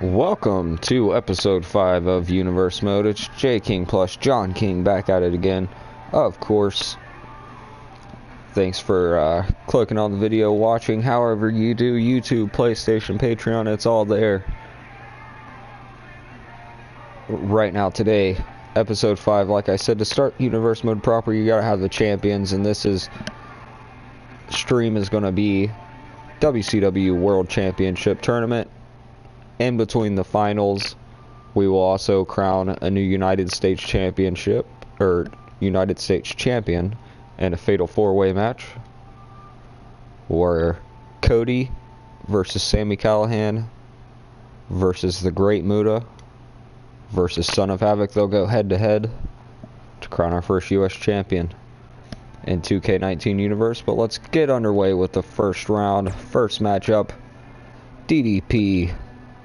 Welcome to episode 5 of Universe Mode. It's J King plus John King back at it again. Of course, thanks for clicking on the video, watching, however you do, YouTube, PlayStation, Patreon, it's all there. Right now today, episode 5, like I said, to start Universe Mode proper, you gotta have the champions, and stream is gonna be WCW World Championship Tournament. In between the finals, we will also crown a new United States Championship, or United States Champion, in a Fatal 4-Way match, where Cody versus Sami Callihan versus the Great Muta versus Son of Havoc. They'll go head-to-head to crown our first U.S. Champion in 2k19 Universe. But let's get underway with the first round. First matchup, DDP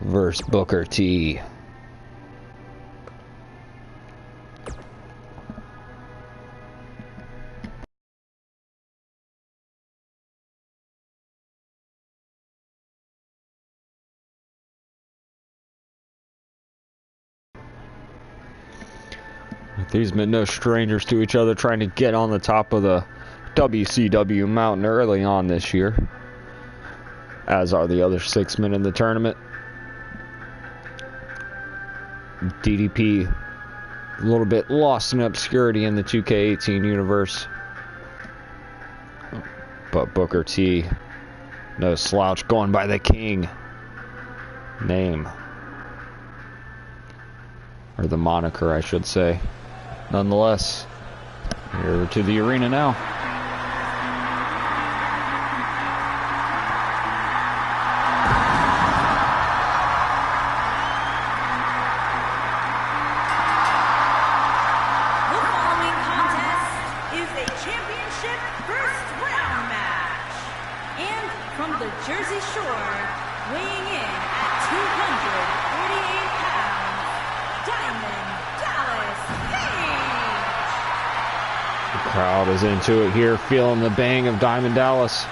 versus Booker T. These men no strangers to each other, trying to get on the top of the WCW mountain early on this year, as are the other 6 men in the tournament. DDP a little bit lost in obscurity in the 2k18 universe, but Booker T, no slouch, going by the King name, or the moniker I should say. Nonetheless, here to the arena now. Crowd is into it here, feeling the bang of Diamond Dallas.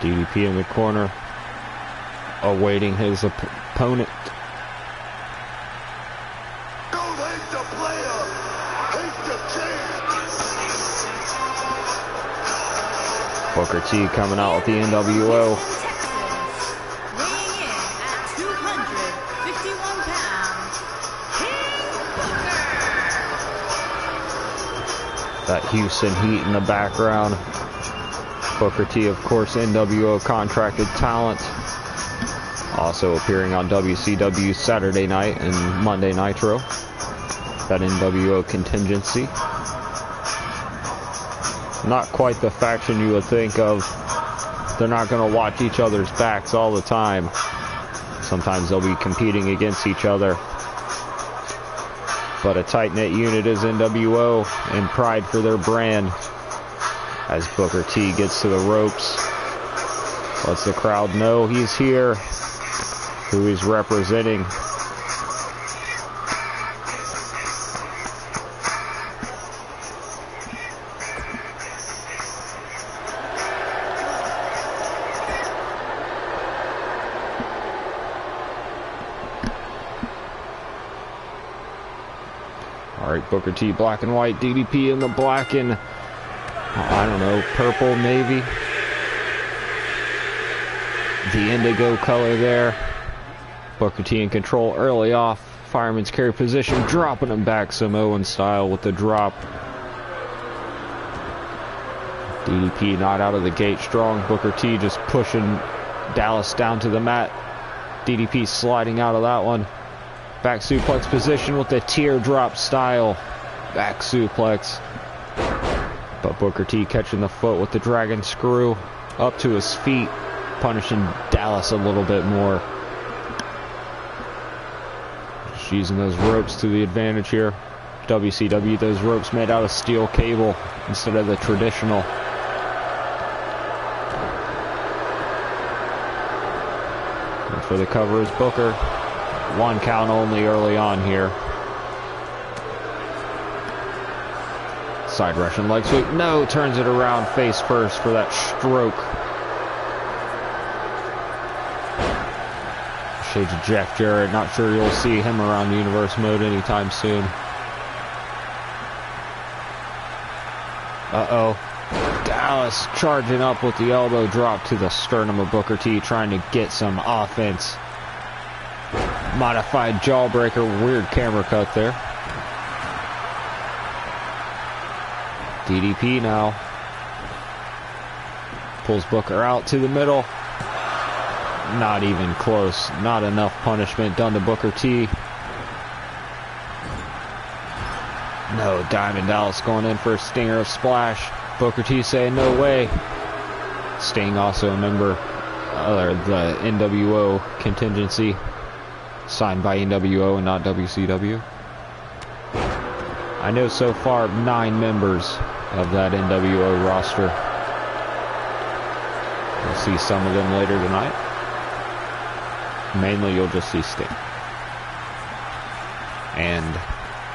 DDP in the corner, awaiting his opponent. Don't hate the player, hate the king. Booker T coming out with the NWO. Weighing in at 251 pounds, King Booker. That Houston Heat in the background. Booker T, of course, NWO contracted talent. Also appearing on WCW Saturday Night and Monday Nitro. That NWO contingency. Not quite the faction you would think of. They're not going to watch each other's backs all the time. Sometimes they'll be competing against each other. But a tight-knit unit is NWO, and pride for their brand. As Booker T gets to the ropes, lets the crowd know he's here, who he's representing. Alright, Booker T, black and white, DDP in the black and, I don't know, purple maybe. The indigo color there. Booker T in control early off. Fireman's carry position, dropping him back Samoan style with the drop. DDP not out of the gate strong. Booker T just pushing Dallas down to the mat. DDP sliding out of that one. Back suplex position with the teardrop style back suplex. But Booker T catching the foot with the dragon screw up to his feet, punishing Dallas a little bit more. Just using those ropes to the advantage here. WCW, those ropes made out of steel cable instead of the traditional. And for the cover is Booker. One count only early on here. Side Russian leg sweep. No, turns it around face first for that stroke. Shades of Jeff Jarrett. Not sure you'll see him around Universe Mode anytime soon. Uh-oh. Dallas charging up with the elbow drop to the sternum of Booker T, trying to get some offense. Modified jawbreaker. Weird camera cut there. DDP now. Pulls Booker out to the middle. Not even close. Not enough punishment done to Booker T. No, Diamond Dallas going in for a stinger of Splash. Booker T saying no way. Sting also a member of the NWO contingency. Signed by NWO and not WCW. I know so far 9 members of that NWO roster. You'll see some of them later tonight. Mainly you'll just see Sting. And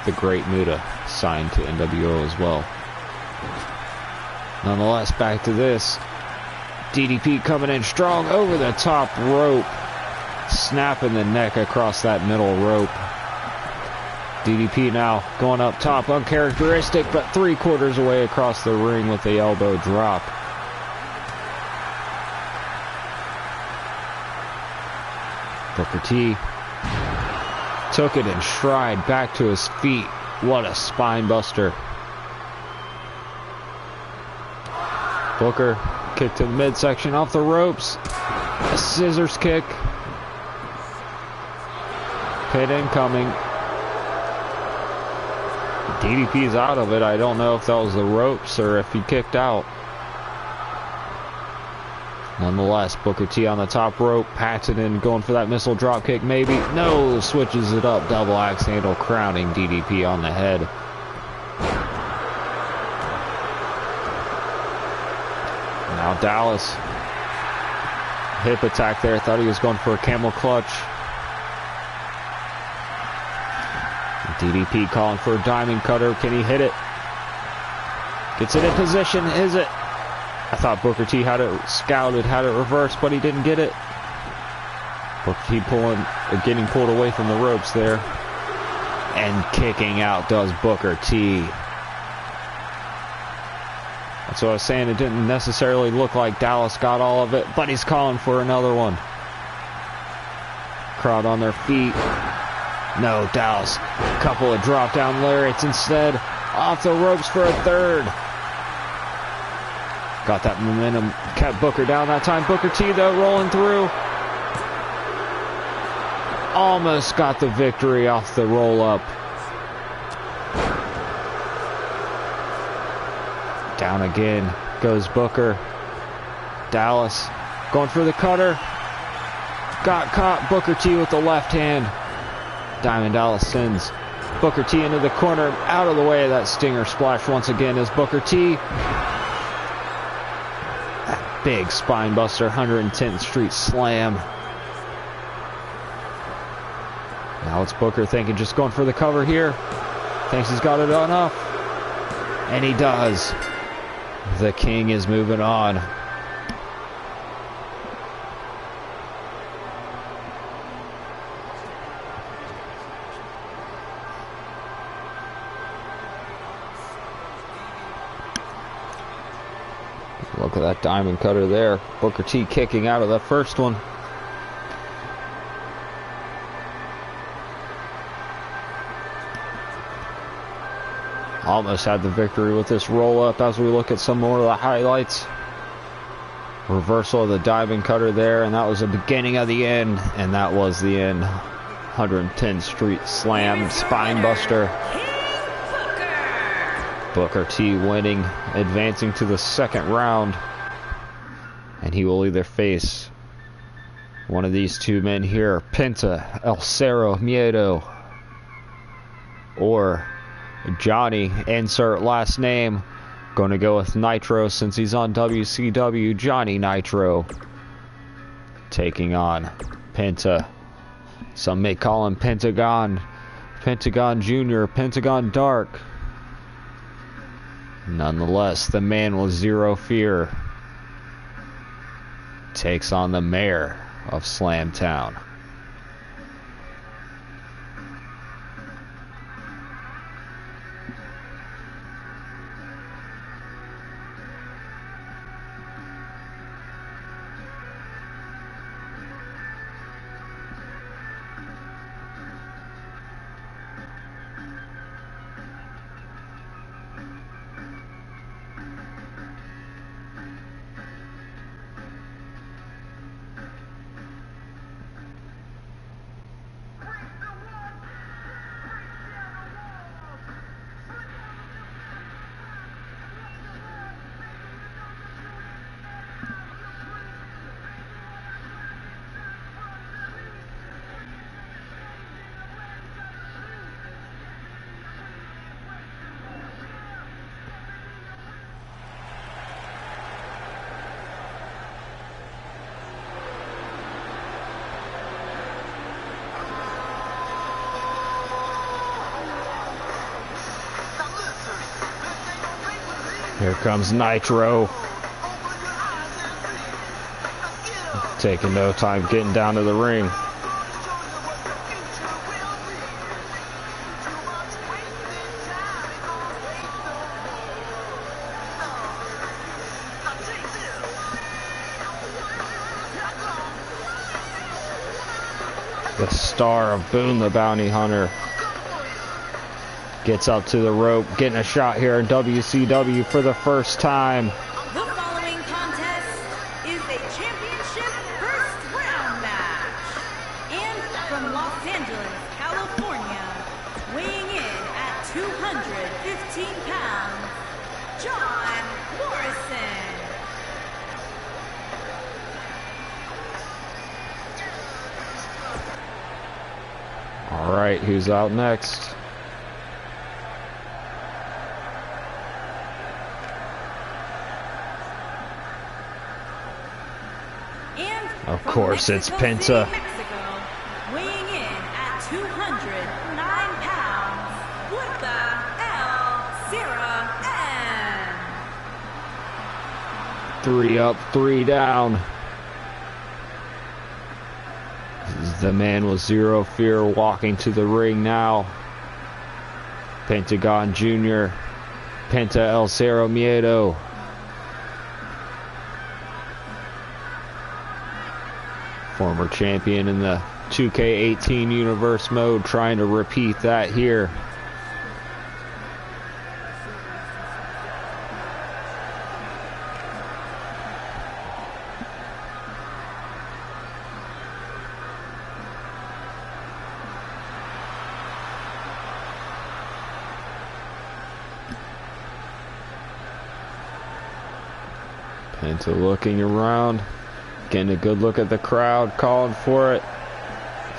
the Great Muta signed to NWO as well. Nonetheless, back to this. DDP coming in strong over the top rope. Snapping the neck across that middle rope. DDP now going up top. Uncharacteristic, but 3/4 away across the ring with the elbow drop. Booker T took it in stride back to his feet. What a spine buster. Booker kick to the midsection off the ropes. A scissors kick. Pin incoming. DDP's out of it. I don't know if that was the ropes or if he kicked out. Nonetheless, Booker T on the top rope. Patton in going for that missile drop kick maybe. No, switches it up. Double axe handle crowning DDP on the head. Now Dallas. Hip attack there. Thought he was going for a camel clutch. DDP calling for a diamond cutter. Can he hit it? Gets it in position. Is it? I thought Booker T had it scouted, had it reversed, but he didn't get it. Booker T getting pulled away from the ropes there. And kicking out does Booker T. That's what I was saying. It didn't necessarily look like Dallas got all of it, but he's calling for another one. Crowd on their feet. No, Dallas. Couple of drop down lariats instead. Off the ropes for a third. Got that momentum. Kept Booker down that time. Booker T though rolling through. Almost got the victory off the roll up. Down again goes Booker. Dallas going for the cutter. Got caught. Booker T with the left hand. Diamond Dallas sends Booker T into the corner. Out of the way of that stinger splash once again is Booker T. That big spine buster, 110th Street Slam. Now it's Booker thinking just going for the cover here. Thinks he's got it enough. And he does. The King is moving on. Look at that diamond cutter there. Booker T kicking out of the first one. Almost had the victory with this roll up as we look at some more of the highlights. Reversal of the diamond cutter there, and that was the beginning of the end, and that was the end. 110th Street Slam, spine buster. Booker T winning, advancing to the second round. And he will either face one of these two men here, Penta, El Cerro Miedo, or Johnny, insert last name. Going to go with Nitro since he's on WCW. Johnny Nitro taking on Penta. Some may call him Pentagon, Pentagon Jr., Pentagon Dark. Nonetheless, the man with zero fear takes on the mayor of Slamtown. Here comes Nitro. Taking no time getting down to the ring. The star of Boone the Bounty Hunter gets up to the rope, getting a shot here in WCW for the first time. The following contest is a championship first round match. And from Los Angeles, California, weighing in at 215 pounds, John Morrison. All right, who's out next? Of course, it's Penta. Mexico, weighing in at 209 pounds, with the El Zero N. 3 up, 3 down. This is the man with zero fear walking to the ring now. Pentagon Jr., Penta El Zero Miedo. Former champion in the 2k18 universe mode, trying to repeat that here. Penta looking around. Getting a good look at the crowd, calling for it.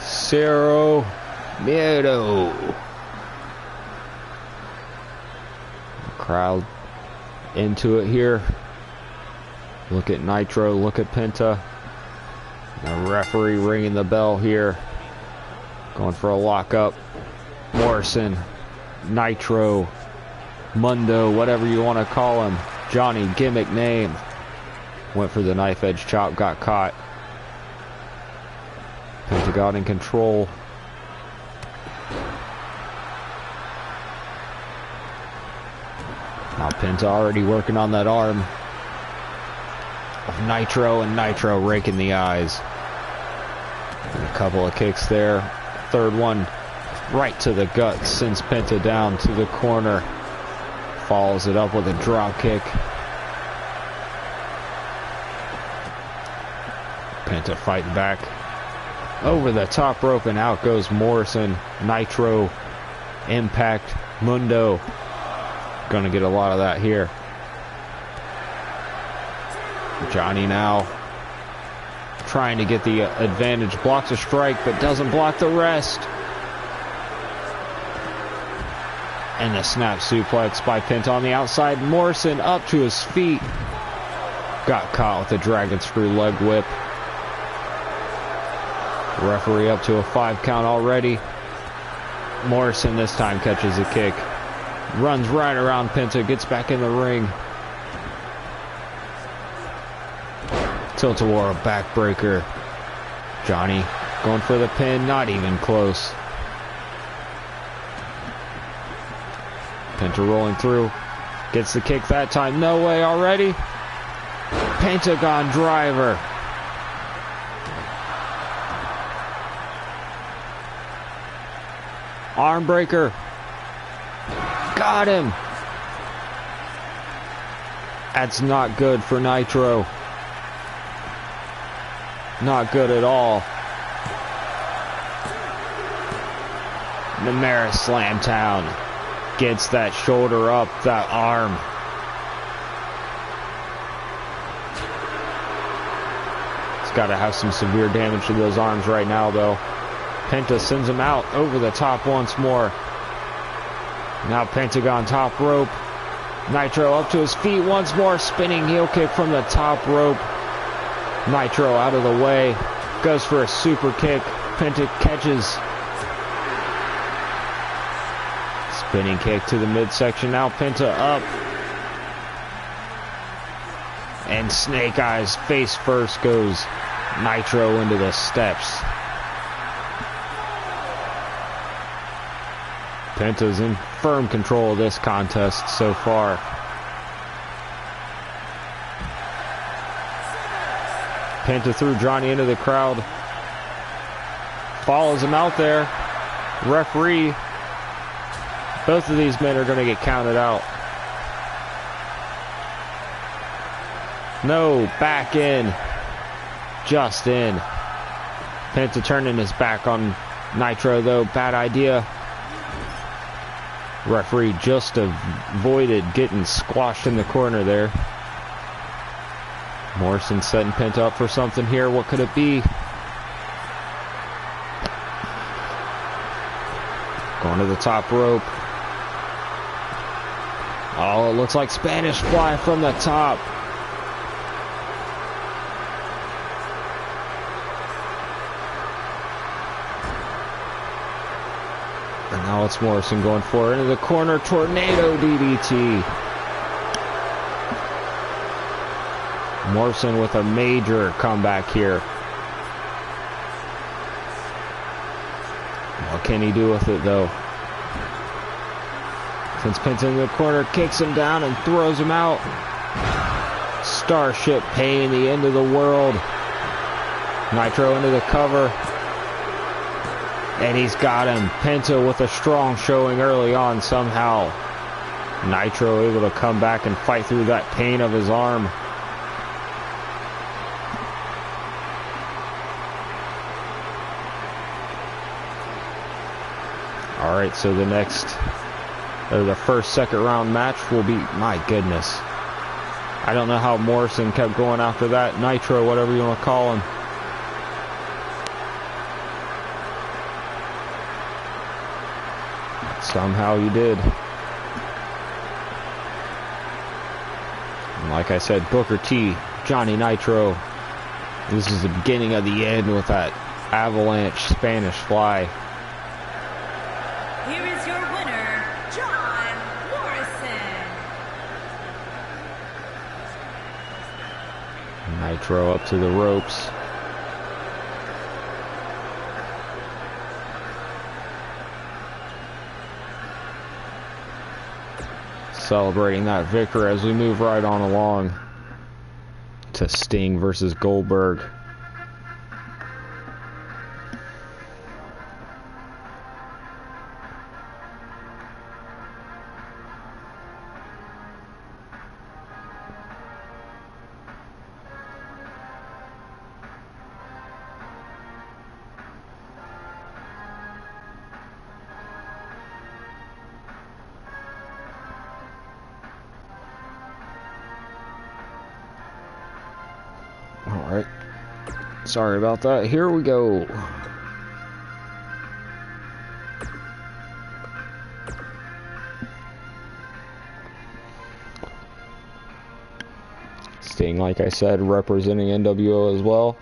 Zero Miedo. Crowd into it here. Look at Nitro, look at Penta. The referee ringing the bell here. Going for a lockup. Morrison, Nitro, Mundo, whatever you want to call him. Johnny, gimmick name. Went for the knife edge chop, got caught. Penta got in control. Now Penta already working on that arm of Nitro, and Nitro raking the eyes. And a couple of kicks there. Third one right to the gut, sends Penta down to the corner. Follows it up with a drop kick. Penta fighting back over the top rope, and out goes Morrison. Nitro, Impact, Mundo. Gonna get a lot of that here. Johnny now trying to get the advantage. Blocks a strike, but doesn't block the rest. And the snap suplex by Penta on the outside. Morrison up to his feet. Got caught with the dragon screw leg whip. Referee up to a 5 count already. Morrison this time catches a kick. Runs right around Penta, gets back in the ring. Tilt-a-War backbreaker. Johnny going for the pin, not even close. Penta rolling through. Gets the kick that time. No way already. Pentagon driver. Arm breaker. Got him. That's not good for Nitro. Not good at all. Namara Slamtown. Gets that shoulder up, that arm. It's got to have some severe damage to those arms right now, though. Penta sends him out over the top once more. Now Pentagon top rope. Nitro up to his feet once more. Spinning heel kick from the top rope. Nitro out of the way. Goes for a super kick. Penta catches. Spinning kick to the midsection. Now Penta up. And Snake Eyes face first goes Nitro into the steps. Penta's in firm control of this contest so far. Penta threw Johnny into the crowd. Follows him out there. Referee. Both of these men are going to get counted out. No, back in. Just in. Penta turning his back on Nitro though. Bad idea. Referee just avoided getting squashed in the corner there. Morrison setting Penta up for something here. What could it be? Going to the top rope. Oh, it looks like Spanish Fly from the top. And now it's Morrison going for it into the corner. Tornado DDT. Morrison with a major comeback here. What can he do with it though? Since Penta in the corner, kicks him down and throws him out. Starship Pain, the end of the world. Nitro into the cover. And he's got him. Penta with a strong showing early on somehow. Nitro able to come back and fight through that pain of his arm. Alright, so the first second round match will be, my goodness. I don't know how Morrison kept going after that. Nitro, whatever you want to call him. Somehow he did. And like I said, Booker T, Johnny Nitro. This is the beginning of the end with that avalanche Spanish Fly. Here is your winner, John Morrison. Nitro up to the ropes. Celebrating that victory as we move right on along to Sting versus Goldberg. Alright. Sorry about that. Here we go. Sting, like I said, representing NWO as well.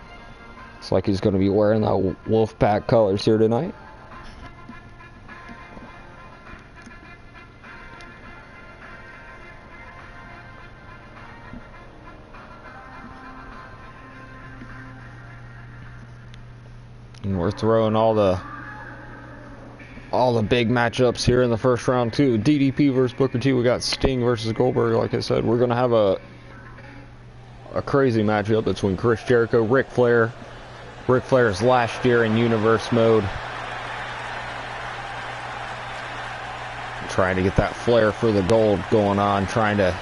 Looks like he's going to be wearing that Wolfpack colors here tonight. And we're throwing all the big matchups here in the first round too. DDP versus Booker T. We got Sting versus Goldberg. Like I said, we're gonna have a crazy matchup between Chris Jericho, Ric Flair. Ric Flair's last year in Universe mode. Trying to get that Flair for the gold going on, trying to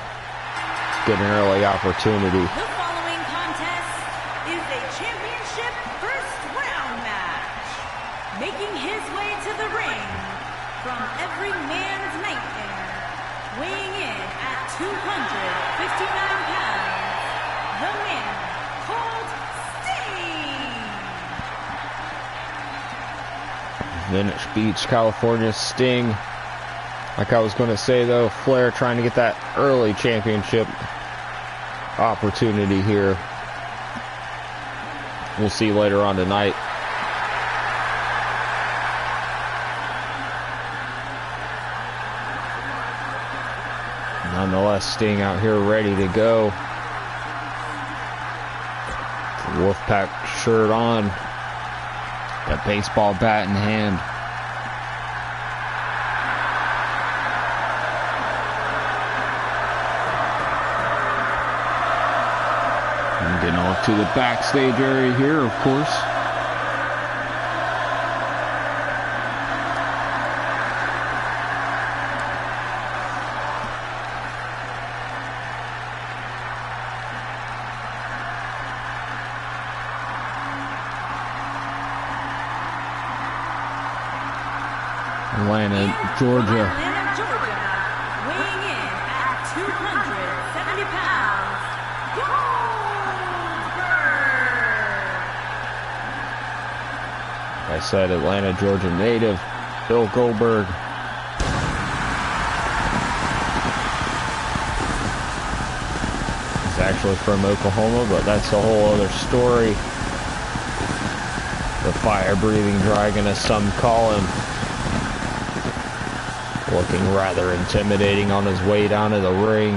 get an early opportunity. The following contest is a championship first round match. Making his way to the ring from every man's nightmare, weighing in at 259 pounds, the man called Sting. Venice Beach, California, Sting. Like I was going to say though, Flair trying to get that early championship opportunity here. We'll see later on tonight. Nonetheless, Sting out here ready to go. Wolfpack shirt on. That baseball bat in hand. Getting off to the backstage area here, of course. Atlanta, Georgia. Atlanta, Georgia, weighing in at 270 pounds, I said Atlanta, Georgia native, Bill Goldberg. He's actually from Oklahoma, but that's a whole other story. The fire-breathing dragon, as some call him. Looking rather intimidating on his way down to the ring.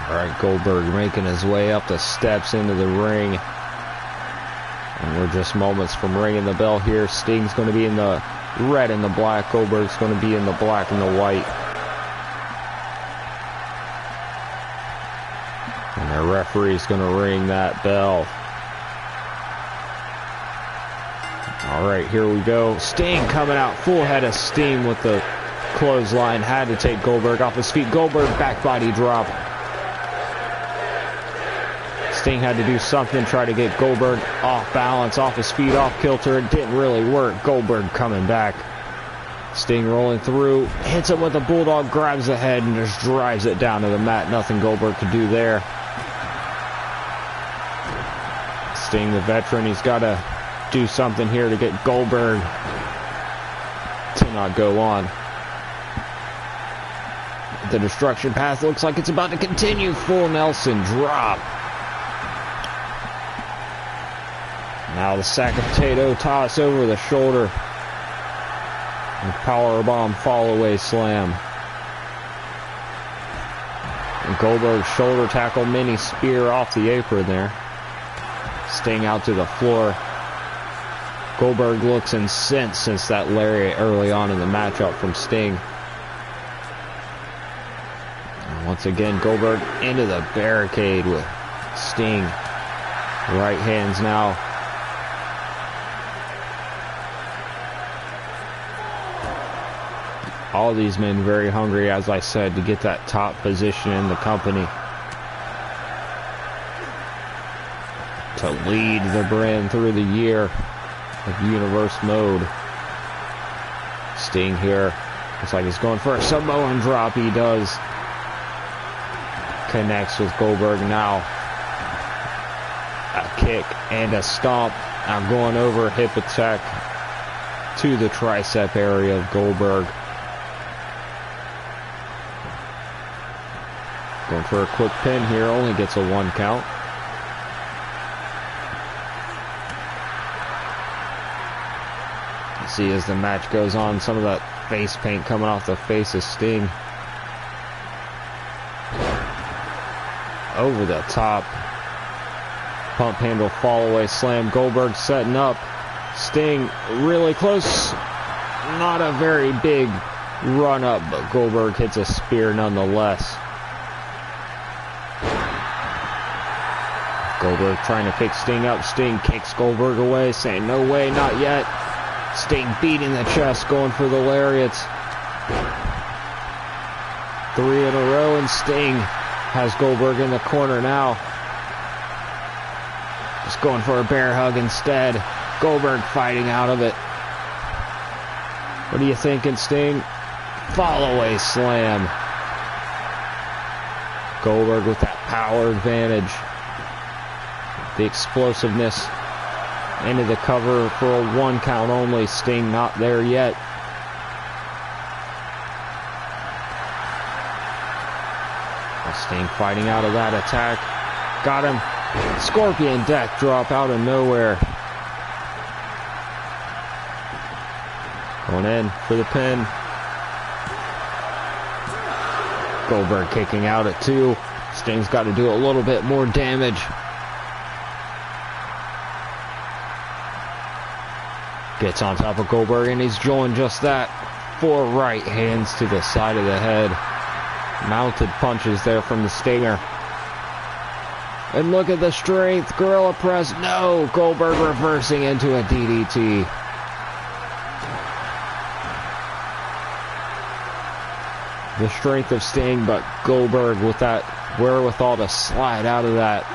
Alright, Goldberg making his way up the steps into the ring. And we're just moments from ringing the bell here. Sting's going to be in the red and the black. Goldberg's going to be in the black and the white. And the referee's going to ring that bell. Alright, here we go. Sting coming out full head of steam with the clothesline. Had to take Goldberg off his feet. Goldberg back body drop. Sting had to do something, try to get Goldberg off balance, off his feet, off kilter. It didn't really work. Goldberg coming back. Sting rolling through, hits him with a bulldog, grabs the head, and just drives it down to the mat. Nothing Goldberg could do there. Sting, the veteran, he's got to do something here to get Goldberg to not go on. The destruction path looks like it's about to continue. Full Nelson drop. Now the sack of potato toss over the shoulder. And powerbomb fall-away slam. And Goldberg's shoulder tackle mini spear off the apron there. Sting out to the floor. Goldberg looks incensed since that lariat early on in the matchup from Sting. And once again, Goldberg into the barricade with Sting. Right hands now. All these men very hungry, as I said, to get that top position in the company. To lead the brand through the year of Universe mode. Sting here. Looks like he's going for a Samoan drop. He does. Connects with Goldberg now. A kick and a stomp. Now going over, hip attack to the tricep area of Goldberg. Going for a quick pin here, only gets a 1 count. see as the match goes on. Some of that face paint coming off the face of Sting. Over the top. Pump handle fall away slam. Goldberg setting up. Sting really close. Not a very big run up, but Goldberg hits a spear nonetheless. Goldberg trying to pick Sting up. Sting kicks Goldberg away, saying, no way, not yet. Sting beating the chest, going for the lariats. 3 in a row, and Sting has Goldberg in the corner now. Just going for a bear hug instead. Goldberg fighting out of it. What are you thinking, Sting? Fall away slam. Goldberg with that power advantage. The explosiveness into the cover for a 1 count only. Sting not there yet. Sting fighting out of that attack. Got him. Scorpion death drop out of nowhere. Going in for the pin. Goldberg kicking out at 2. Sting's got to do a little bit more damage. Gets on top of Goldberg, and he's doing just that. 4 right hands to the side of the head. Mounted punches there from the Stinger. And look at the strength. Gorilla press. No. Goldberg reversing into a DDT. The strength of Sting, but Goldberg with that wherewithal to slide out of that.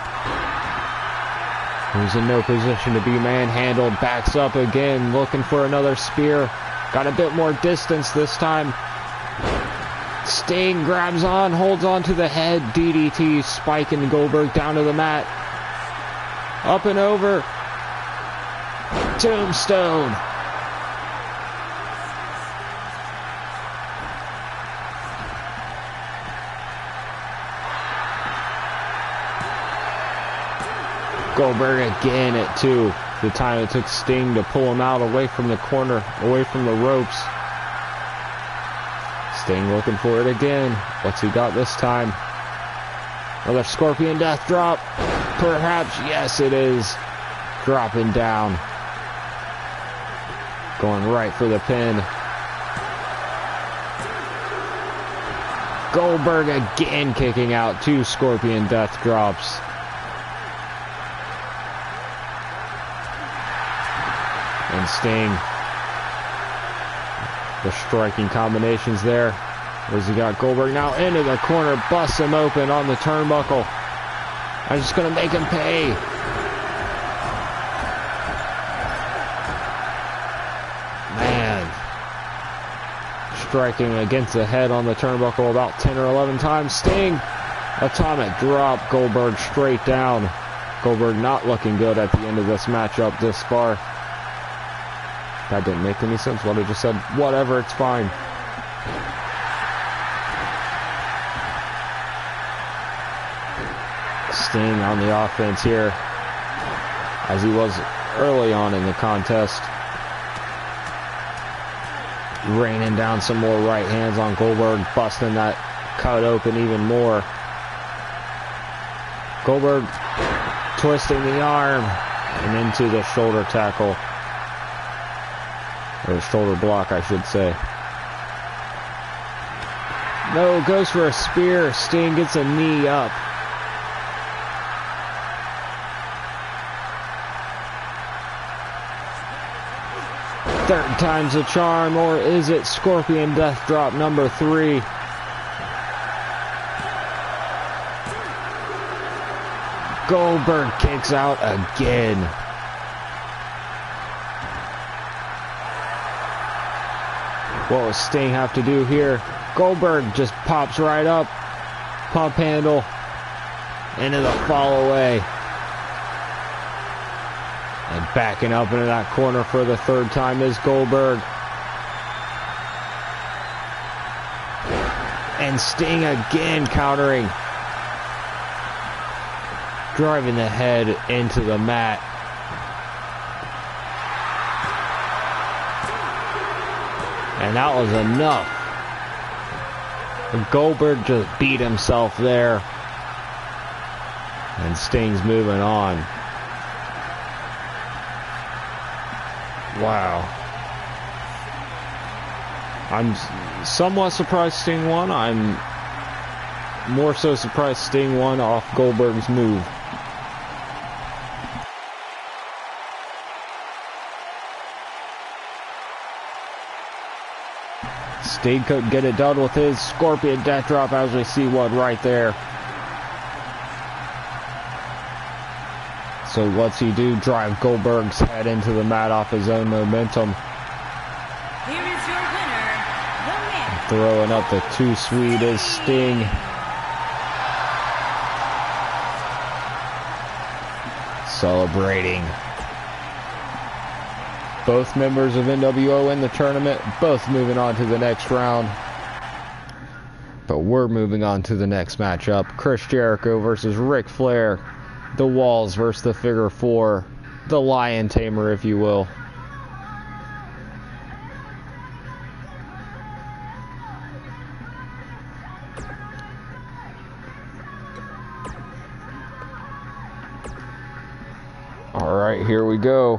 He's in no position to be manhandled. Backs up again, looking for another spear. Got a bit more distance this time. Sting grabs on, holds on to the head. DDT, spiking Goldberg down to the mat. Up and over. Tombstone. Goldberg again at 2. The time it took Sting to pull him out away from the corner, away from the ropes. Sting looking for it again. What's he got this time? Another Scorpion Death drop. Perhaps, yes it is. Dropping down. Going right for the pin. Goldberg again kicking out. 2 Scorpion Death drops. And Sting, the striking combinations there. Where's he got? Goldberg now into the corner, busts him open on the turnbuckle. I'm just going to make him pay. Man. Striking against the head on the turnbuckle about 10 or 11 times. Sting, atomic drop. Goldberg straight down. Goldberg not looking good at the end of this matchup this far. That didn't make any sense. What I just said, whatever, it's fine. Sting on the offense here, as he was early on in the contest. Raining down some more right hands on Goldberg, busting that cut open even more. Goldberg twisting the arm and into the shoulder tackle. Or shoulder block, I should say. No, goes for a spear. Sting gets a knee up. Third time's a charm, or is it Scorpion Death Drop number 3? Goldberg kicks out again. What does Sting have to do here? Goldberg just pops right up. Pump handle. Into the fall away. And backing up into that corner for the 3rd time is Goldberg. And Sting again countering. Driving the head into the mat. And that was enough. Goldberg just beat himself there. And Sting's moving on. Wow. I'm somewhat surprised Sting won. I'm more so surprised Sting won off Goldberg's move. Sting couldn't get it done with his Scorpion Death Drop, as we see one right there. So what's he do? Drive Goldberg's head into the mat off his own momentum. Here is your winner, the man. Throwing up the too sweet is Sting. Celebrating. Both members of NWO in the tournament, both moving on to the next round. But we're moving on to the next matchup. Chris Jericho versus Ric Flair. The Walls versus the Figure 4. The Lion Tamer, if you will. Alright, here we go.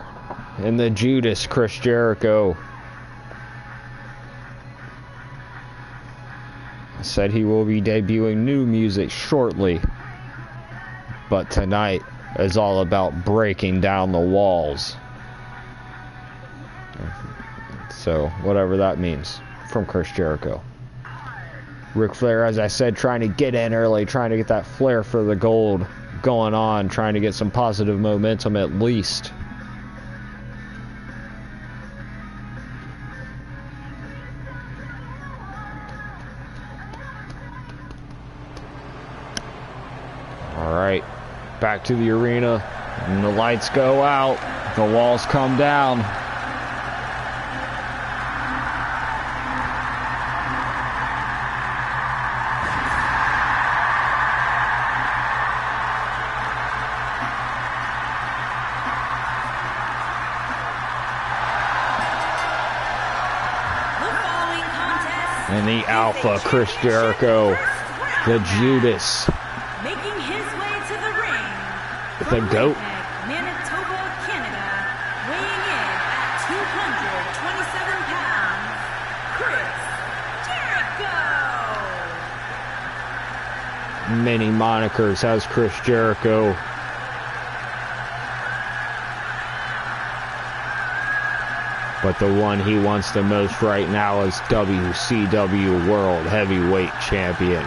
In the Judas, Chris Jericho. Said he will be debuting new music shortly. But tonight is all about breaking down the walls. So, whatever that means from Chris Jericho. Ric Flair, as I said, trying to get in early, trying to get that flair for the gold going on, trying to get some positive momentum at least. Alright, back to the arena, and the lights go out, the walls come down. And the Alpha, Chris Jericho, the Judas, making his way to the ring, the from GOAT, Manitoba, Canada, weighing in at 227 pounds, Chris Jericho. many monikers has Chris Jericho. But the one he wants the most right now is WCW World Heavyweight Champion.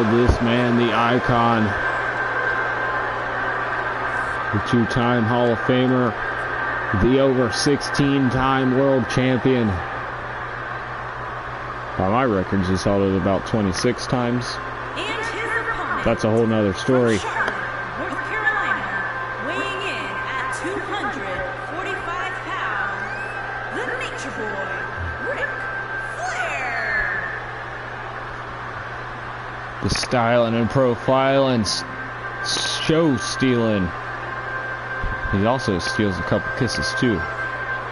This man, the icon, the two-time Hall of Famer, the over 16-time world champion. By my records, he's held it about 26 times. That's a whole nother story. North Carolina, weighing in at 245 pounds, the Nature Boy, Ric Flair. The styling and profiling, show stealing. He also steals a couple kisses too.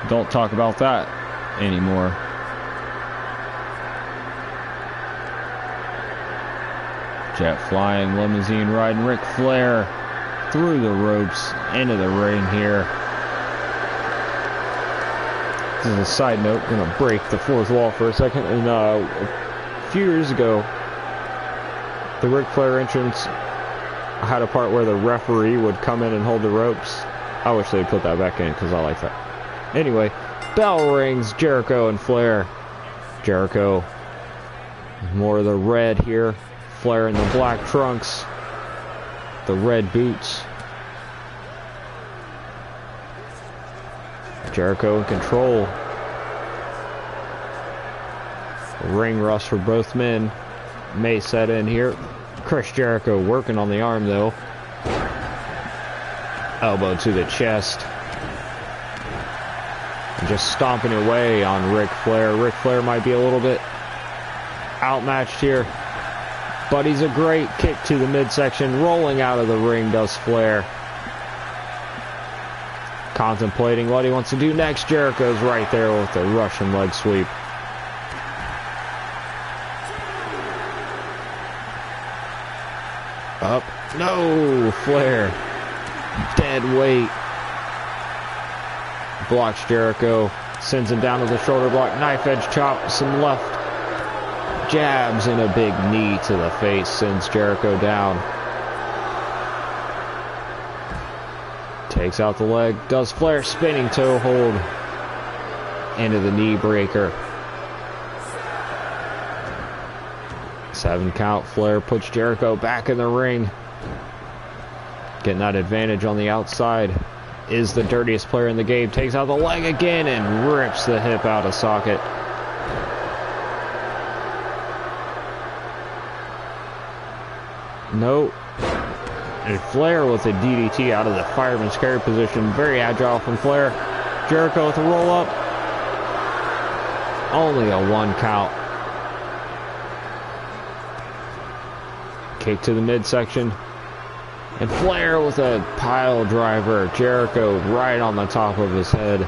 Don't talk about that anymore. Jet flying, limousine riding, Ric Flair through the ropes into the ring here. This is a side note, gonna break the fourth wall for a second. And a few years ago, the Ric Flair entrance had a part where the referee would come in and hold the ropes. I wish they'd put that back in because I like that. Anyway, bell rings, Jericho and Flair. Jericho, more of the red here. Flair in the black trunks, the red boots. Jericho in control. Ring rust for both men may set in here. Chris Jericho working on the arm though. Elbow to the chest. And just stomping away on Ric Flair. Ric Flair might be a little bit outmatched here. But he's a great kick to the midsection. Rolling out of the ring does Flair. Contemplating what he wants to do next. Jericho's right there with a Russian leg sweep. Up. No! Flair. Dead weight. Blocks Jericho. Sends him down to the shoulder block. Knife edge chop. Some left jabs and a big knee to the face. Sends Jericho down. Takes out the leg. Does Flair spinning toe hold into the knee breaker. 7 count. Flair puts Jericho back in the ring. Getting that advantage on the outside. Is the dirtiest player in the game. Takes out the leg again and rips the hip out of socket. Nope. And Flair with a DDT out of the fireman's carry position. Very agile from Flair. Jericho with a roll up. Only a 1 count. Kick to the midsection. And Flair with a pile driver. Jericho right on the top of his head.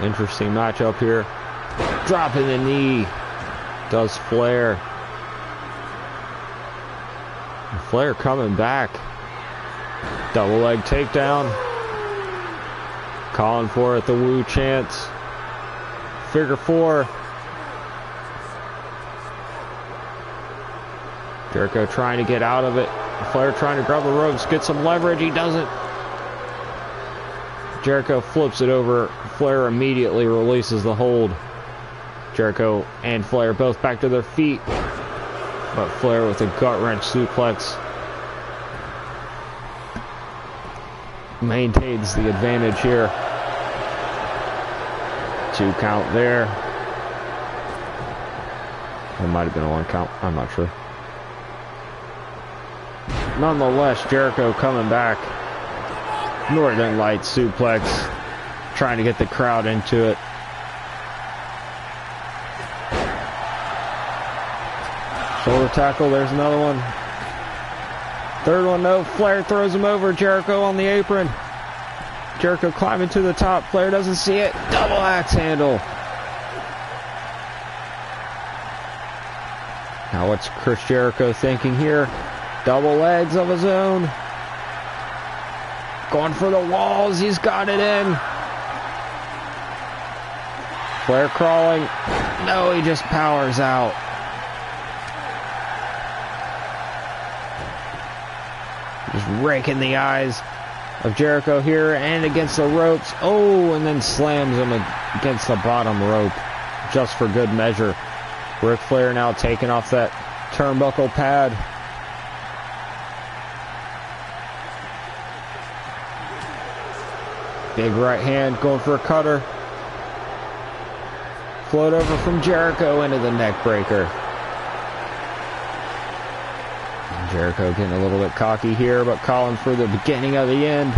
Interesting matchup here. Dropping the knee. Does Flair. And Flair coming back. Double leg takedown. Calling for it, the woo chants. Figure 4. Jericho trying to get out of it. Flair trying to grab the ropes, get some leverage. He doesn't. Jericho flips it over. Flair immediately releases the hold. Jericho and Flair both back to their feet. But Flair with a gut-wrench suplex maintains the advantage here. 2 count there. It might have been a 1 count. I'm not sure. Nonetheless, Jericho coming back. Northern Light suplex. Trying to get the crowd into it. Shoulder tackle, there's another one. 3rd one, no. Flair throws him over. Jericho on the apron. Jericho climbing to the top. Flair doesn't see it. Double axe handle. Now what's Chris Jericho thinking here? Double legs of his own. Going for the walls. He's got it in. Flair crawling. No, he just powers out. Just raking the eyes of Jericho here and against the ropes. Oh, and then slams him against the bottom rope just for good measure. Ric Flair now taking off that turnbuckle pad. Big right hand going for a cutter. Float over from Jericho into the neck breaker. Jericho getting a little bit cocky here, but calling for the beginning of the end.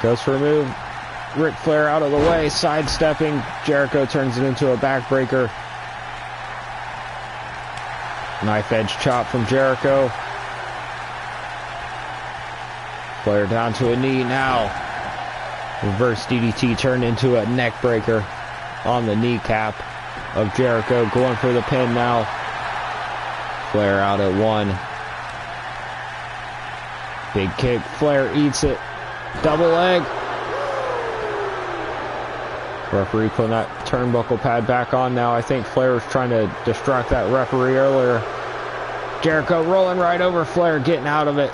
Goes for a move. Ric Flair out of the way, sidestepping. Jericho turns it into a backbreaker. Knife edge chop from Jericho. Flair down to a knee now. Reverse DDT turned into a neck breaker on the kneecap of Jericho. Going for the pin now. Flair out at 1. Big kick. Flair eats it. Double leg. Referee putting that turnbuckle pad back on now. I think Flair was trying to distract that referee earlier. Jericho rolling right over Flair, getting out of it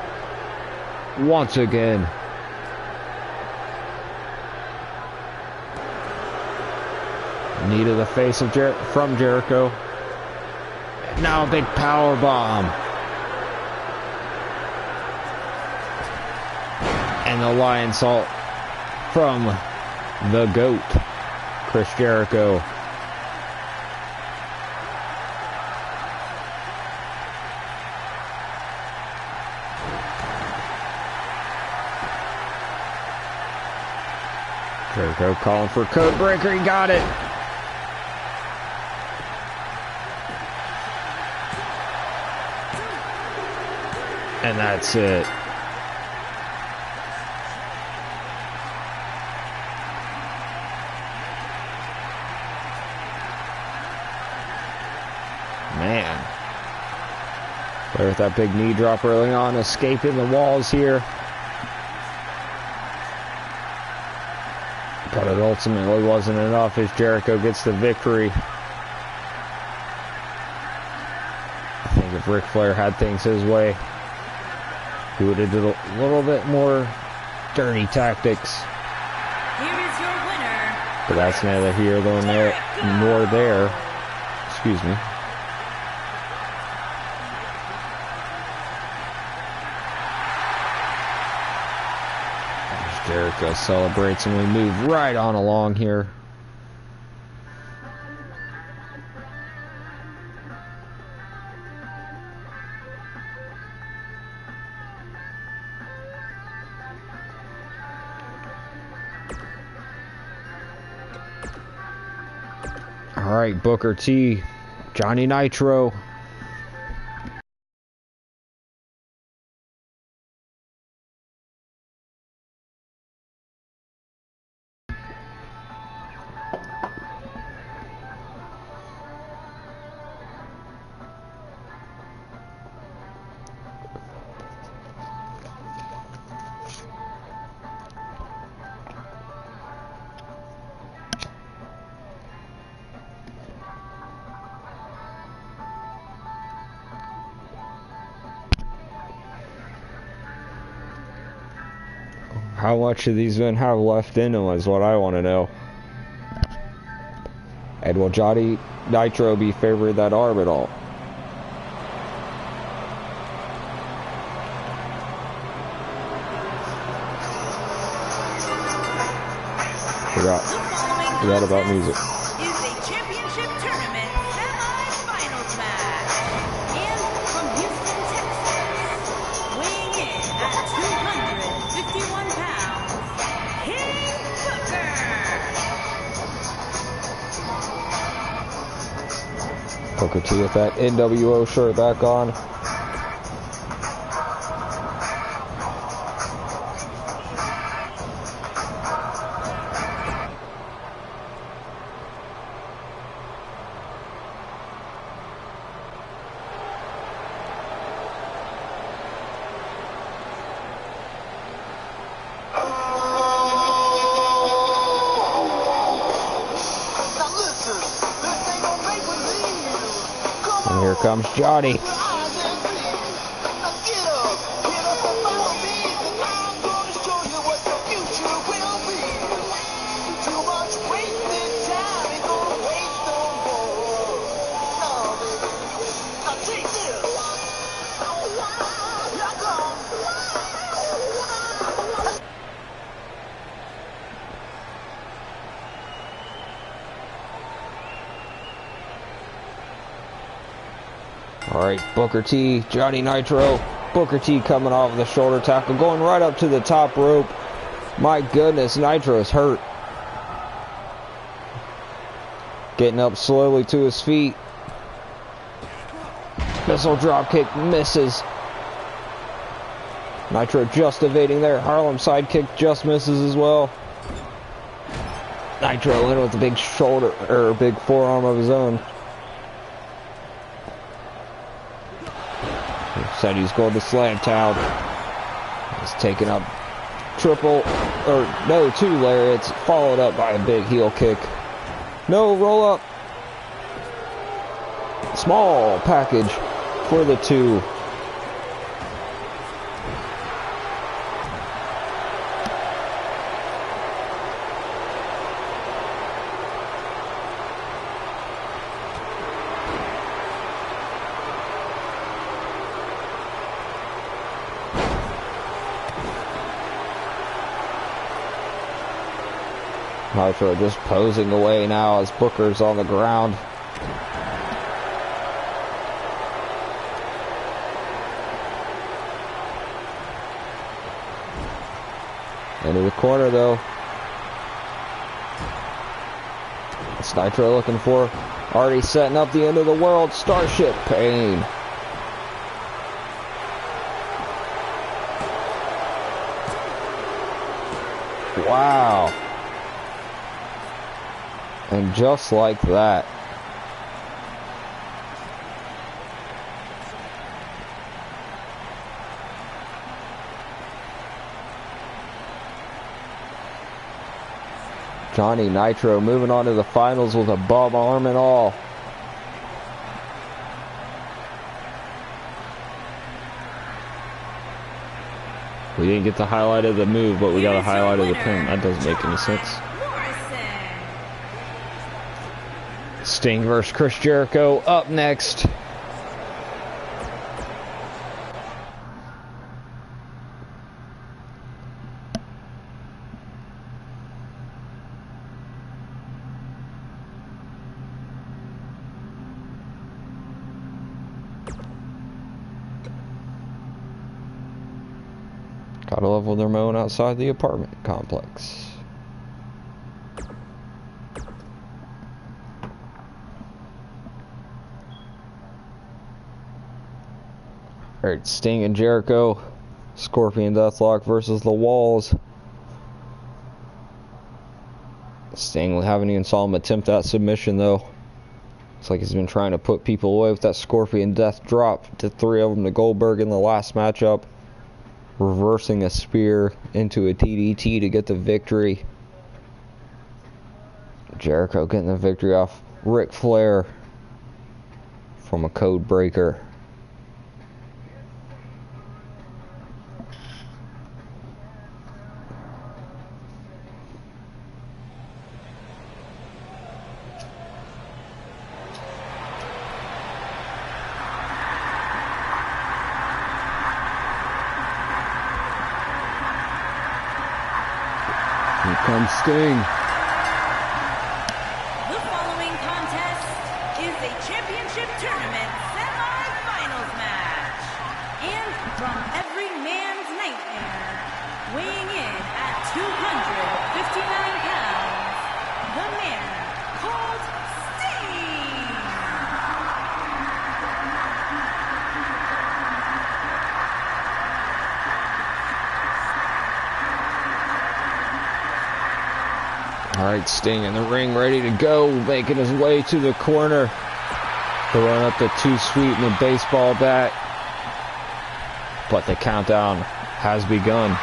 once again. Knee to the face of from Jericho. Now a big power bomb. And the lion salt from the GOAT. Chris Jericho. Jericho calling for code breaker. He got it. And that's it. Man. There with that big knee drop early on, escaping the walls here. But it ultimately wasn't enough as Jericho gets the victory. I think if Ric Flair had things his way, he would have did a little bit more dirty tactics. Here is your winner. But that's neither here nor there. Excuse me. Jericho celebrates and we move right on along here. All right, Booker T, Johnny Nitro. How much of these men have left in them is what I want to know. And will Johnny Nitro be favored that arm at all? Forgot about music. Is a championship tournament semi-finals match. And from Houston, Texas, weighing in at 251 pounds, King Booker. Booker T with that NWO shirt back on. And here comes Johnny. Alright, Booker T, Johnny Nitro. Booker T coming off the shoulder tackle, going right up to the top rope. My goodness, Nitro's hurt. Getting up slowly to his feet. Missile dropkick misses. Nitro just evading there. Harlem sidekick just misses as well. Nitro in with a big shoulder, or big forearm of his own. Said he's going to Slam Town. He's taking up two lariats, followed up by a big heel kick. No, roll up. Small package for the two. Nitro just posing away now as Booker's on the ground. Into the corner though. It's Nitro looking for. Already setting up the end of the world. Starship Pain. Wow. And just like that. Johnny Nitro moving on to the finals with a bum arm and all. We didn't get the highlight of the move, but we got a highlight of the pin. That doesn't make any sense. Sting versus Chris Jericho up next. Gotta love when they're mowing outside the apartment complex. Alright, Sting and Jericho. Scorpion Deathlock versus the Walls. Sting, we haven't even saw him attempt that submission though. Looks like he's been trying to put people away with that Scorpion Death drop. Did 3 of them to Goldberg in the last matchup. Reversing a spear into a DDT to get the victory. Jericho getting the victory off Ric Flair from a code breaker. Here comes Sting. The following contest is a championship tournament semi-finals match. And from every man's nightmare, weighing in at 259 pounds, the man called Sting. Alright, Sting in the ring, ready to go, making his way to the corner. Throwing up the too sweet and the baseball bat. But the countdown has begun.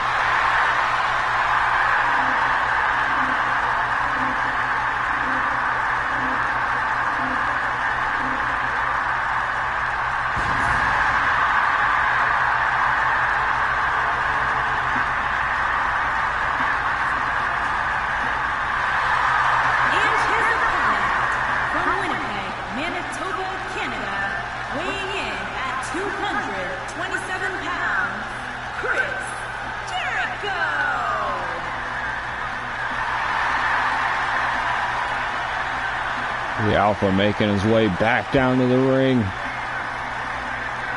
The Alpha making his way back down to the ring.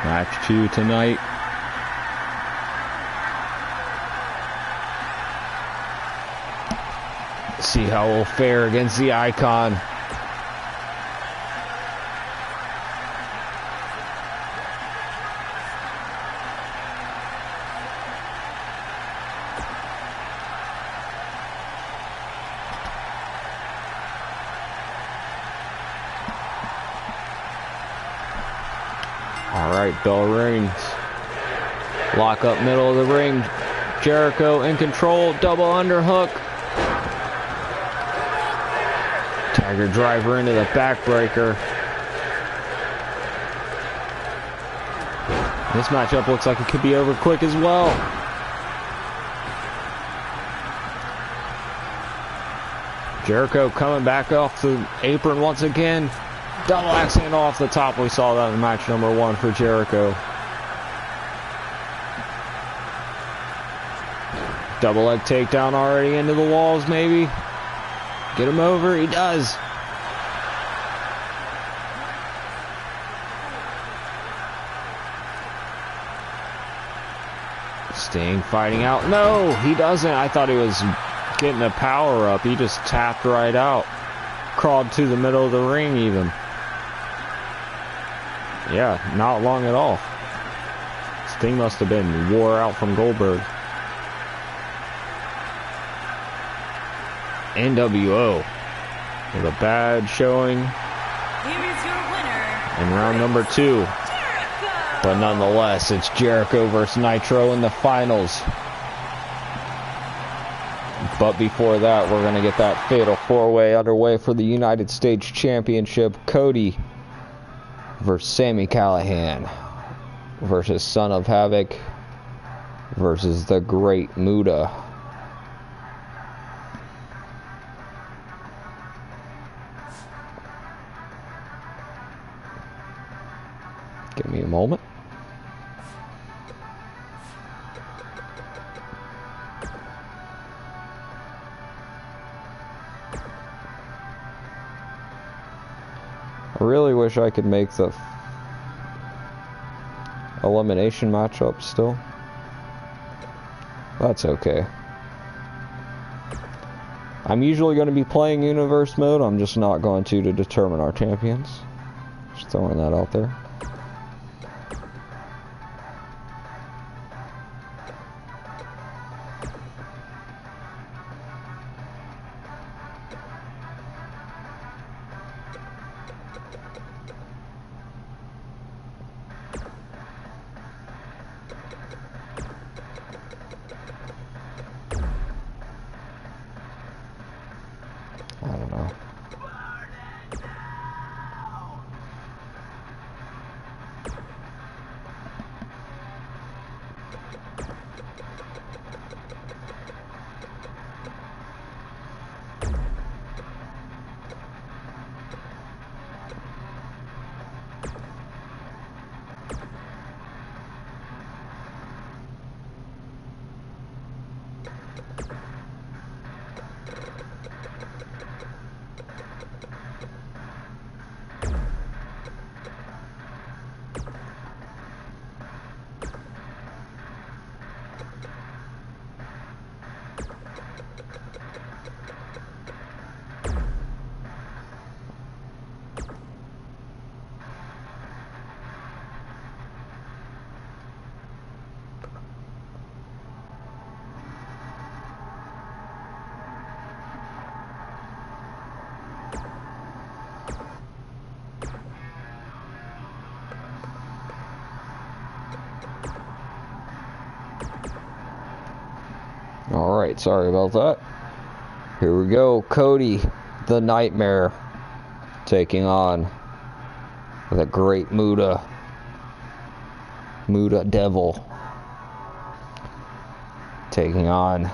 Match 2 tonight. See how we'll fare against the Icon. Alright, bell rings. Lock up middle of the ring. Jericho in control. Double underhook. Tiger driver into the backbreaker. This matchup looks like it could be over quick as well. Jericho coming back off the apron once again. Double axe handle off the top. We saw that in match number 1 for Jericho. Double leg takedown already into the walls, maybe. Get him over. He does. Sting fighting out. No, he doesn't. I thought he was getting a power up. He just tapped right out. Crawled to the middle of the ring even. Yeah, not long at all. Sting must have been wore out from Goldberg. NWO with a bad showing Here is your winner. in round number 2. But nonetheless, it's Jericho versus Nitro in the finals. But before that, we're going to get that fatal 4-way underway for the United States Championship. Cody versus Sami Callihan versus Son of Havoc versus the Great Muta. Give me a moment. I really wish I could make the elimination matchup still. That's okay. I'm usually going to be playing universe mode. I'm just not going to determine our champions. Just throwing that out there. I don't know. Alright, sorry about that. Here we go. Cody, the Nightmare, taking on the Great Muta. Muta Devil. Taking on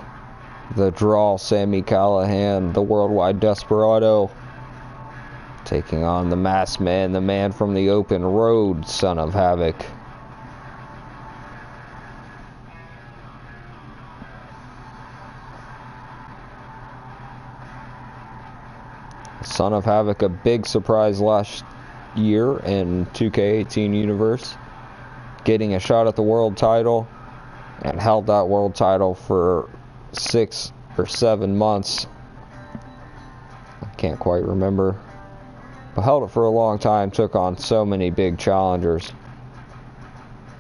the Draw, Sami Callihan, the Worldwide Desperado. Taking on the Masked Man, the Man from the Open Road, Son of Havoc. Son of Havoc, a big surprise last year in 2k18 universe, getting a shot at the world title, and held that world title for 6 or 7 months. I can't quite remember, but held it for a long time, took on so many big challengers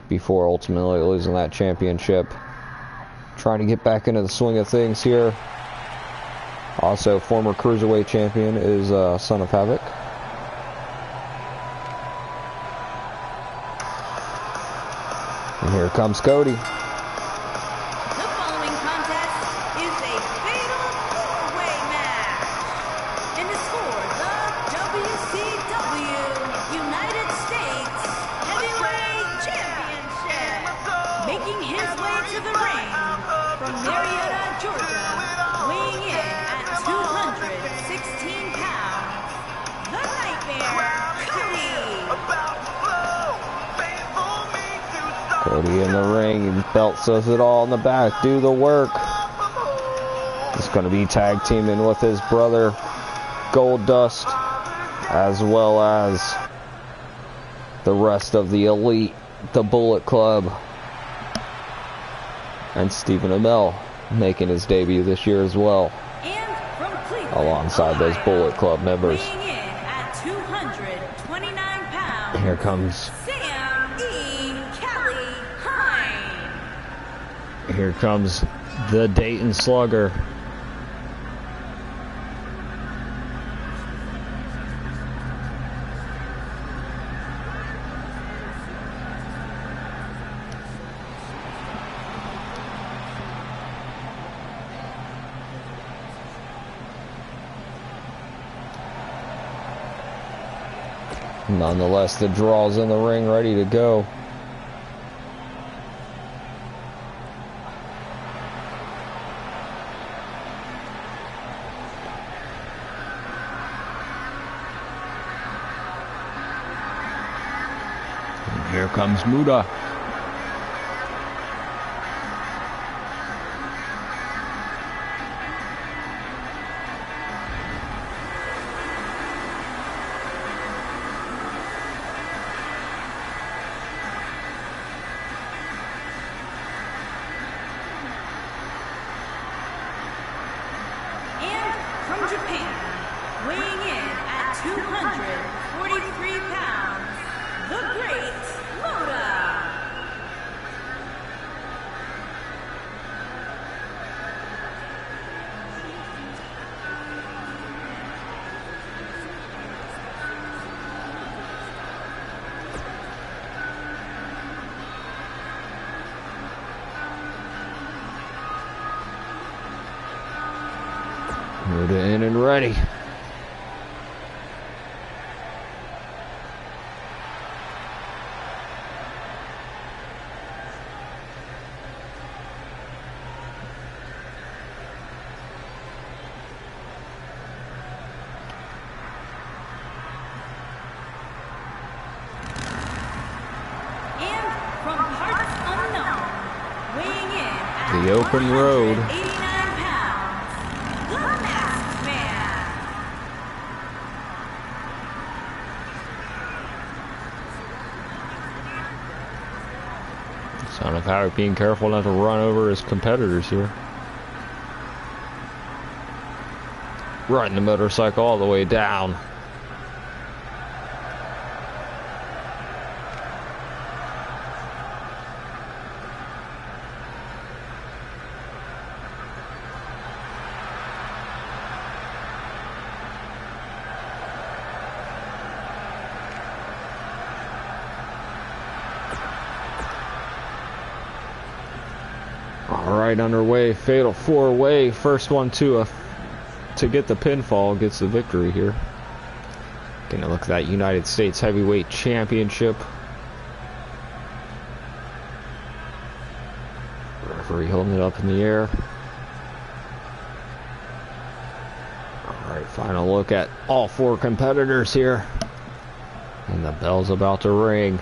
before ultimately losing that championship. Trying to get back into the swing of things here. Also, former Cruiserweight champion is Son of Havoc. And here comes Cody. The following contest is a fatal 4-way match. And is for the WCW United States Heavyweight Championship. Making his way to the ring from Marietta, Georgia, weighing in at 216 pounds, the Nightmare, Cody. Cody in the ring, belt says it all in the back, do the work. He's going to be tag teaming with his brother Gold Dust, as well as the rest of the Elite, the Bullet Club, and Stephen Amell making his debut this year as well, alongside those Bullet Club members. Here comes Here comes the Dayton Slugger. Nonetheless, the draw's in the ring, ready to go. And here comes Muda. Muda in and ready. The open road. Son of Havoc being careful not to run over his competitors here. Riding the motorcycle all the way down. Alright, underway, fatal four-way. First one to get the pinfall gets the victory here. Gonna look at that United States Heavyweight Championship. Referee holding it up in the air. Alright, final look at all four competitors here. And the bell's about to ring.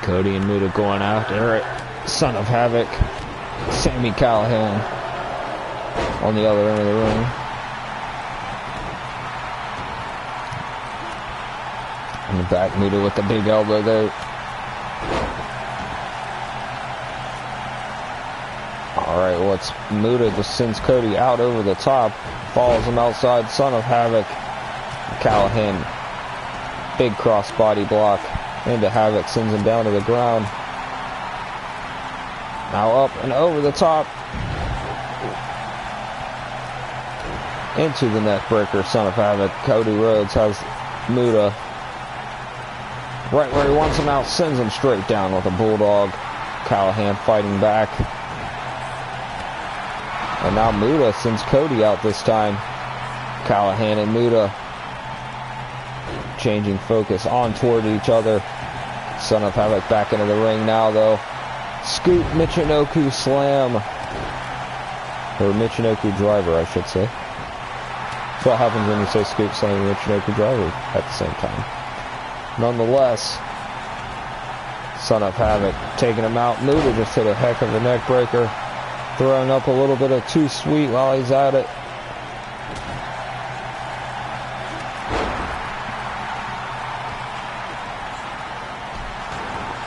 Cody and Muda going after it. Son of Havoc, Sami Callihan on the other end of the ring. In the back, Muda with the big elbow there. Alright, what's Muda just sends Cody out over the top, follows him outside. Son of Havoc, Callihan, big crossbody block. Into Havoc, sends him down to the ground. Now up and over the top. Into the neck breaker, Son of Havoc. Cody Rhodes has Muda right where he wants him out, sends him straight down with a bulldog. Callihan fighting back. And now Muda sends Cody out this time. Callihan and Muda changing focus on toward each other. Son of Havoc back into the ring now, though. Scoop Michinoku slam. Or Michinoku driver, I should say. That's what happens when you say scoop slam and Michinoku driver at the same time. Nonetheless, Son of Havoc taking him out. Muta just hit a heck of a neck breaker. Throwing up a little bit of too sweet while he's at it.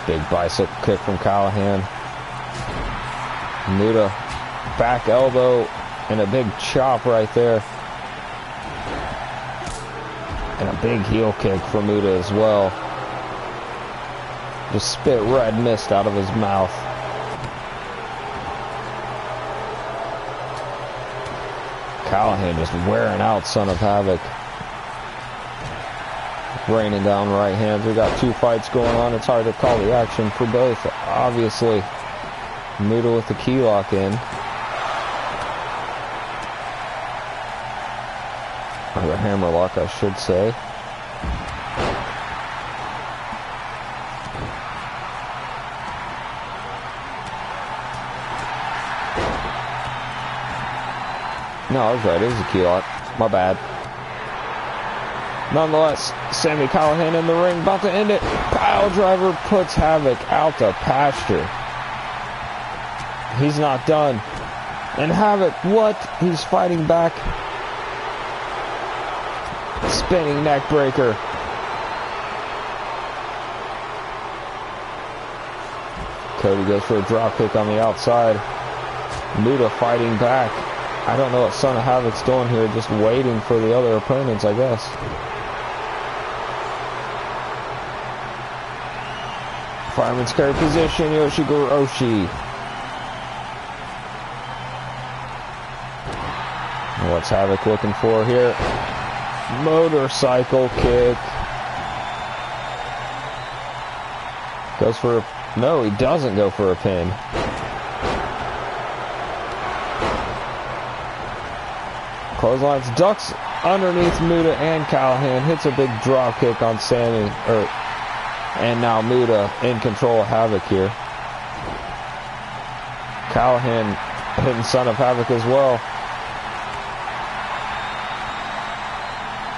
Big bicycle kick from Callahan. Muta back elbow and a big chop right there. And a big heel kick from Muta as well. Just spit red mist out of his mouth. Callahan just wearing out Son of Havoc. Raining down right hands. We got two fights going on. It's hard to call the action for both, obviously. Muta with the key lock in. Or the hammer lock, I should say. No, I was right. It was a key lock. My bad. Nonetheless, Sami Callahan in the ring, about to end it. Pile driver puts Havoc out to pasture. He's not done. And Havoc, what? He's fighting back. Spinning neck breaker. Cody goes for a drop kick on the outside. Muta fighting back. I don't know what Son of Havoc's doing here, just waiting for the other opponents, I guess. Fireman's carry position, Yoshigoroshi. What's Havoc looking for here? Motorcycle kick. Goes for a... No, he doesn't go for a pin. Clotheslines, ducks underneath Muta and Callahan. Hits a big drop kick on Sami. And now Muta in control of Havoc here. Callahan hitting Son of Havoc as well.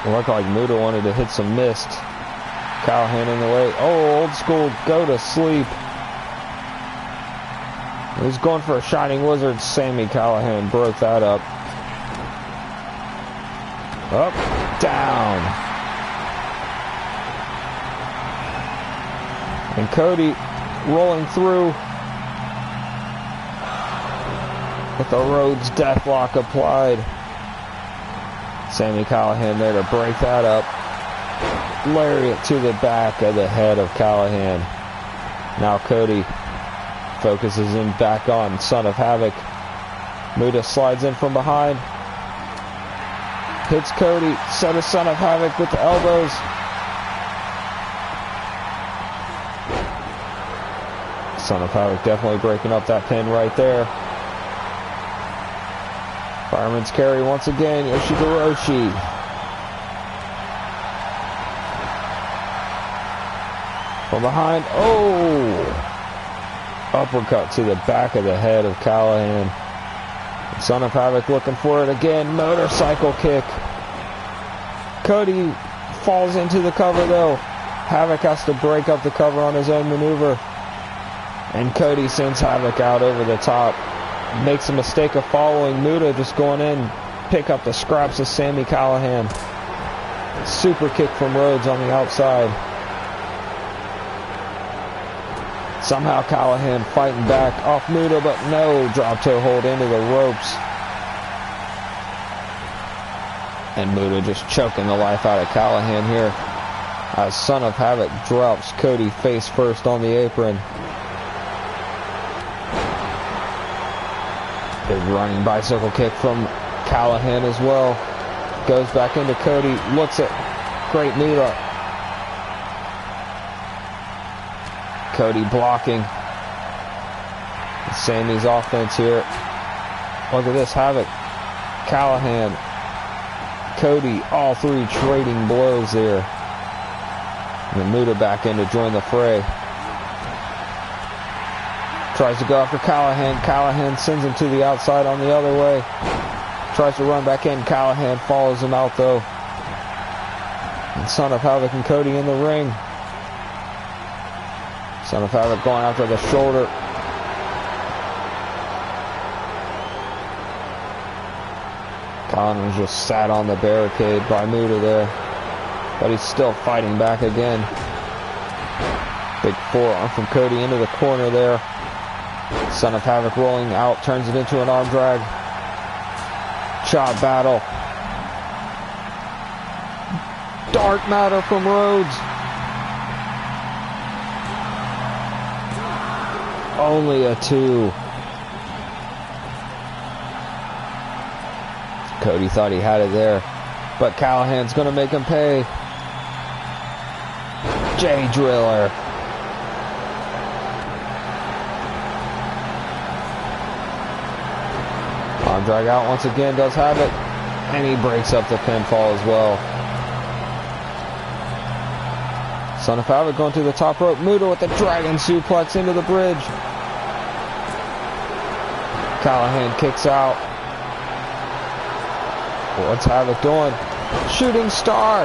It looked like Muta wanted to hit some mist. Callahan in the way. Oh, old school go to sleep. He's going for a Shining Wizard. Sami Callahan broke that up. Up, down. And Cody rolling through with the Rhodes Deathlock applied. Sami Callahan there to break that up. Lariat to the back of the head of Callahan. Now Cody focuses in back on Son of Havoc. Muta slides in from behind. Hits Cody. Set of Son of Havoc with the elbows. Son of Havoc definitely breaking up that pin right there. Fireman's carry once again. Yoshigoroshi. From behind. Oh! Uppercut to the back of the head of Callahan. Son of Havoc looking for it again. Motorcycle kick. Cody falls into the cover though. Havoc has to break up the cover on his own maneuver. And Cody sends Havoc out over the top. Makes a mistake of following Muta, just going in. Pick up the scraps of Sami Callahan. Super kick from Rhodes on the outside. Somehow Callahan fighting back off Muta, but no, drop toe hold into the ropes. And Muta just choking the life out of Callahan here. As Son of Havoc drops Cody face first on the apron. Big running bicycle kick from Callahan as well. Goes back into Cody, looks at great Muta. Cody blocking. Sami's offense here. Look at this, Havoc, Callahan, Cody, all three trading blows there. And then Muta back in to join the fray. Tries to go after Callahan. Callahan sends him to the outside on the other way. Tries to run back in. Callahan follows him out though. And Son of Havoc and Cody in the ring. Son of Havoc going after the shoulder. Collins just sat on the barricade by Muta there. But he's still fighting back again. Big forearm from Cody into the corner there. Son of Havoc rolling out, turns it into an arm drag. Chop battle. Dark matter from Rhodes. Only a 2. Cody thought he had it there, but Callahan's going to make him pay. J Driller. Arm drag out once again, does have it, and he breaks up the pinfall as well. Son of Havoc going to the top rope. Muta with the dragon suplex into the bridge. Callahan kicks out. What's Havoc doing? Shooting star.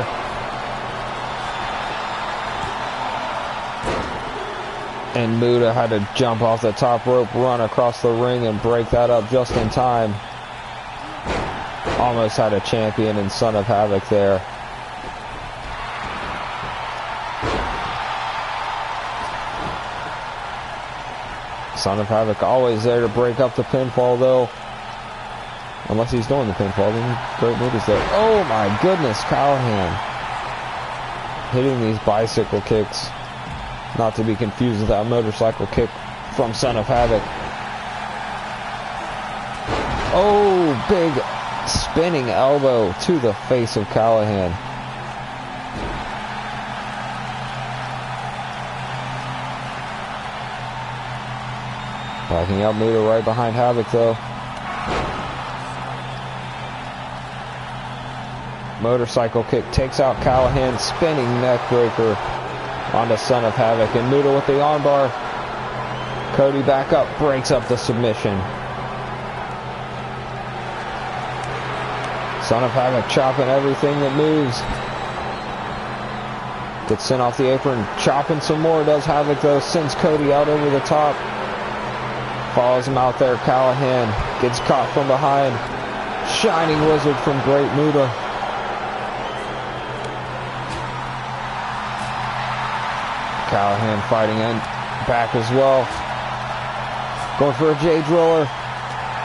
And Muta had to jump off the top rope, run across the ring, and break that up just in time. Almost had a champion in Son of Havoc there. Son of Havoc always there to break up the pinfall though. Unless he's doing the pinfall, then Great Muta's there. Oh my goodness, Callahan. Hitting these bicycle kicks. Not to be confused with that motorcycle kick from Son of Havoc. Oh, big spinning elbow to the face of Callahan. Backing up Muta right behind Havoc though. Motorcycle kick takes out Callahan, spinning neck breaker onto Son of Havoc, and Muta with the armbar. Cody back up, breaks up the submission. Son of Havoc chopping everything that moves. Gets sent off the apron, chopping some more, does Havoc though, sends Cody out over the top. Follows him out there, Callahan gets caught from behind. Shining Wizard from Great Muta. Callahan fighting in back as well. Going for a J Driller.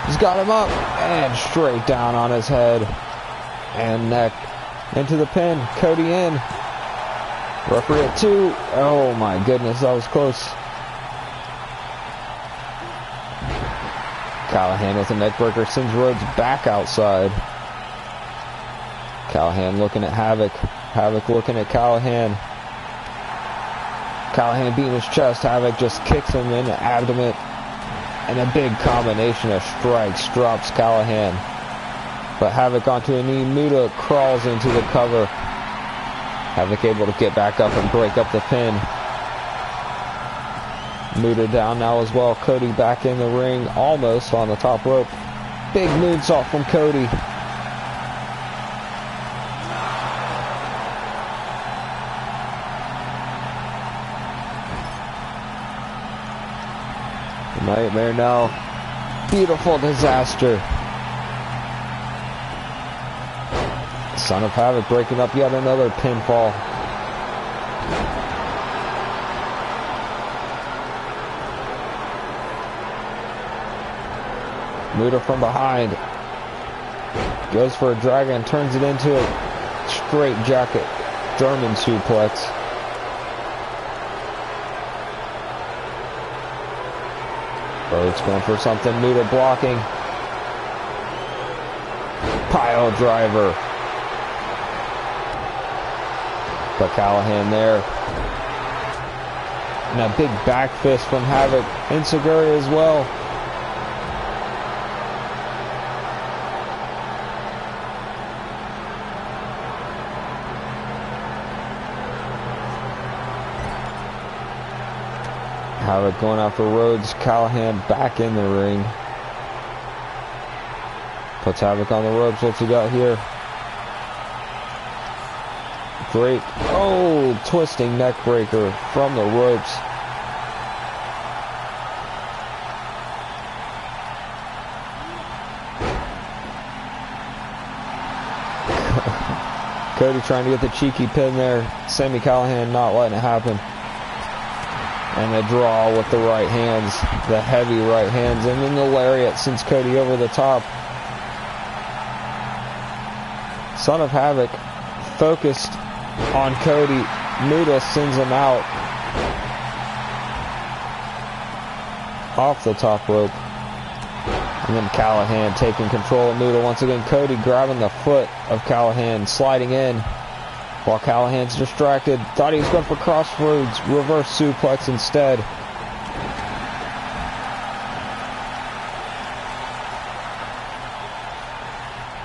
He's got him up and straight down on his head and neck. Into the pin. Cody in. Referee at 2. Oh my goodness, that was close. Callahan with a neckbreaker sends Rhodes back outside. Callahan looking at Havoc. Havoc looking at Callahan. Callahan beating his chest. Havoc just kicks him in the abdomen. And a big combination of strikes drops Callahan. But Havoc onto a knee. Muta crawls into the cover. Havoc able to get back up and break up the pin. Muta down now as well. Cody back in the ring. Almost on the top rope. Big moonsault from Cody. Nightmare now. Beautiful disaster. Son of Havoc breaking up yet another pinfall. Muta from behind. Goes for a dragon, turns it into a straight jacket German suplex. Rhodes going for something. Muta blocking. Pile driver. But Callahan there. And a big back fist from Havoc. Inseguri as well. Havoc going after Rhodes. Callahan back in the ring. Puts Havoc on the ropes. What's he got here? Great. Oh, twisting neck breaker from the ropes. Cody trying to get the cheeky pin there. Sami Callihan not letting it happen. And a draw with the right hands, the heavy right hands, and then the lariat sends Cody over the top. Son of Havoc focused on Cody. Muta sends him out off the top rope. And then Callihan taking control of Muta once again. Cody grabbing the foot of Callihan, sliding in while Callahan's distracted. Thought he was going for crossroads. Reverse suplex instead.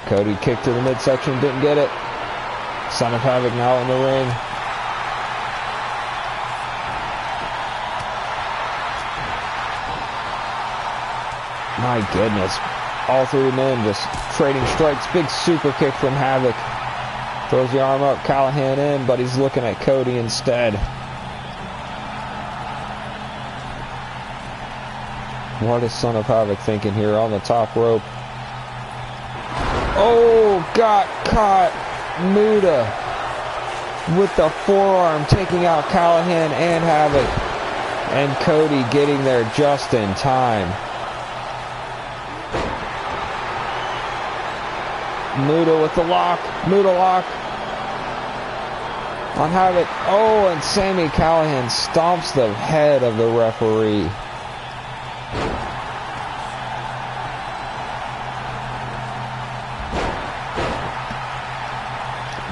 Cody kicked to the midsection, didn't get it. Son of Havoc now in the ring. My goodness. All three men just trading strikes. Big super kick from Havoc. Throws the arm up. Callihan in, but he's looking at Cody instead. What is Son of Havoc thinking here on the top rope? Oh, got caught. Muta with the forearm, taking out Callihan and Havoc. And Cody getting there just in time. Muta with the lock. Muta lock on Havoc. Oh, and Sami Callihan stomps the head of the referee.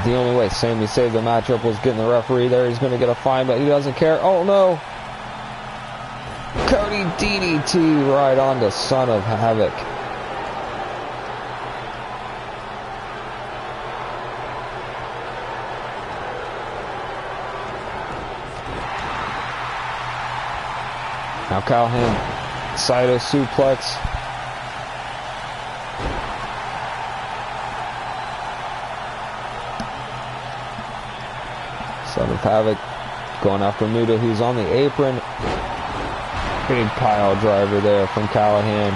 The only way Sami saved the matchup was getting the referee there. He's going to get a fine, but he doesn't care. Oh, no. Cody DDT right onto Son of Havoc. Now Callihan, Saito suplex. Son of Havoc going after Muta, who's on the apron. Big pile driver there from Callihan.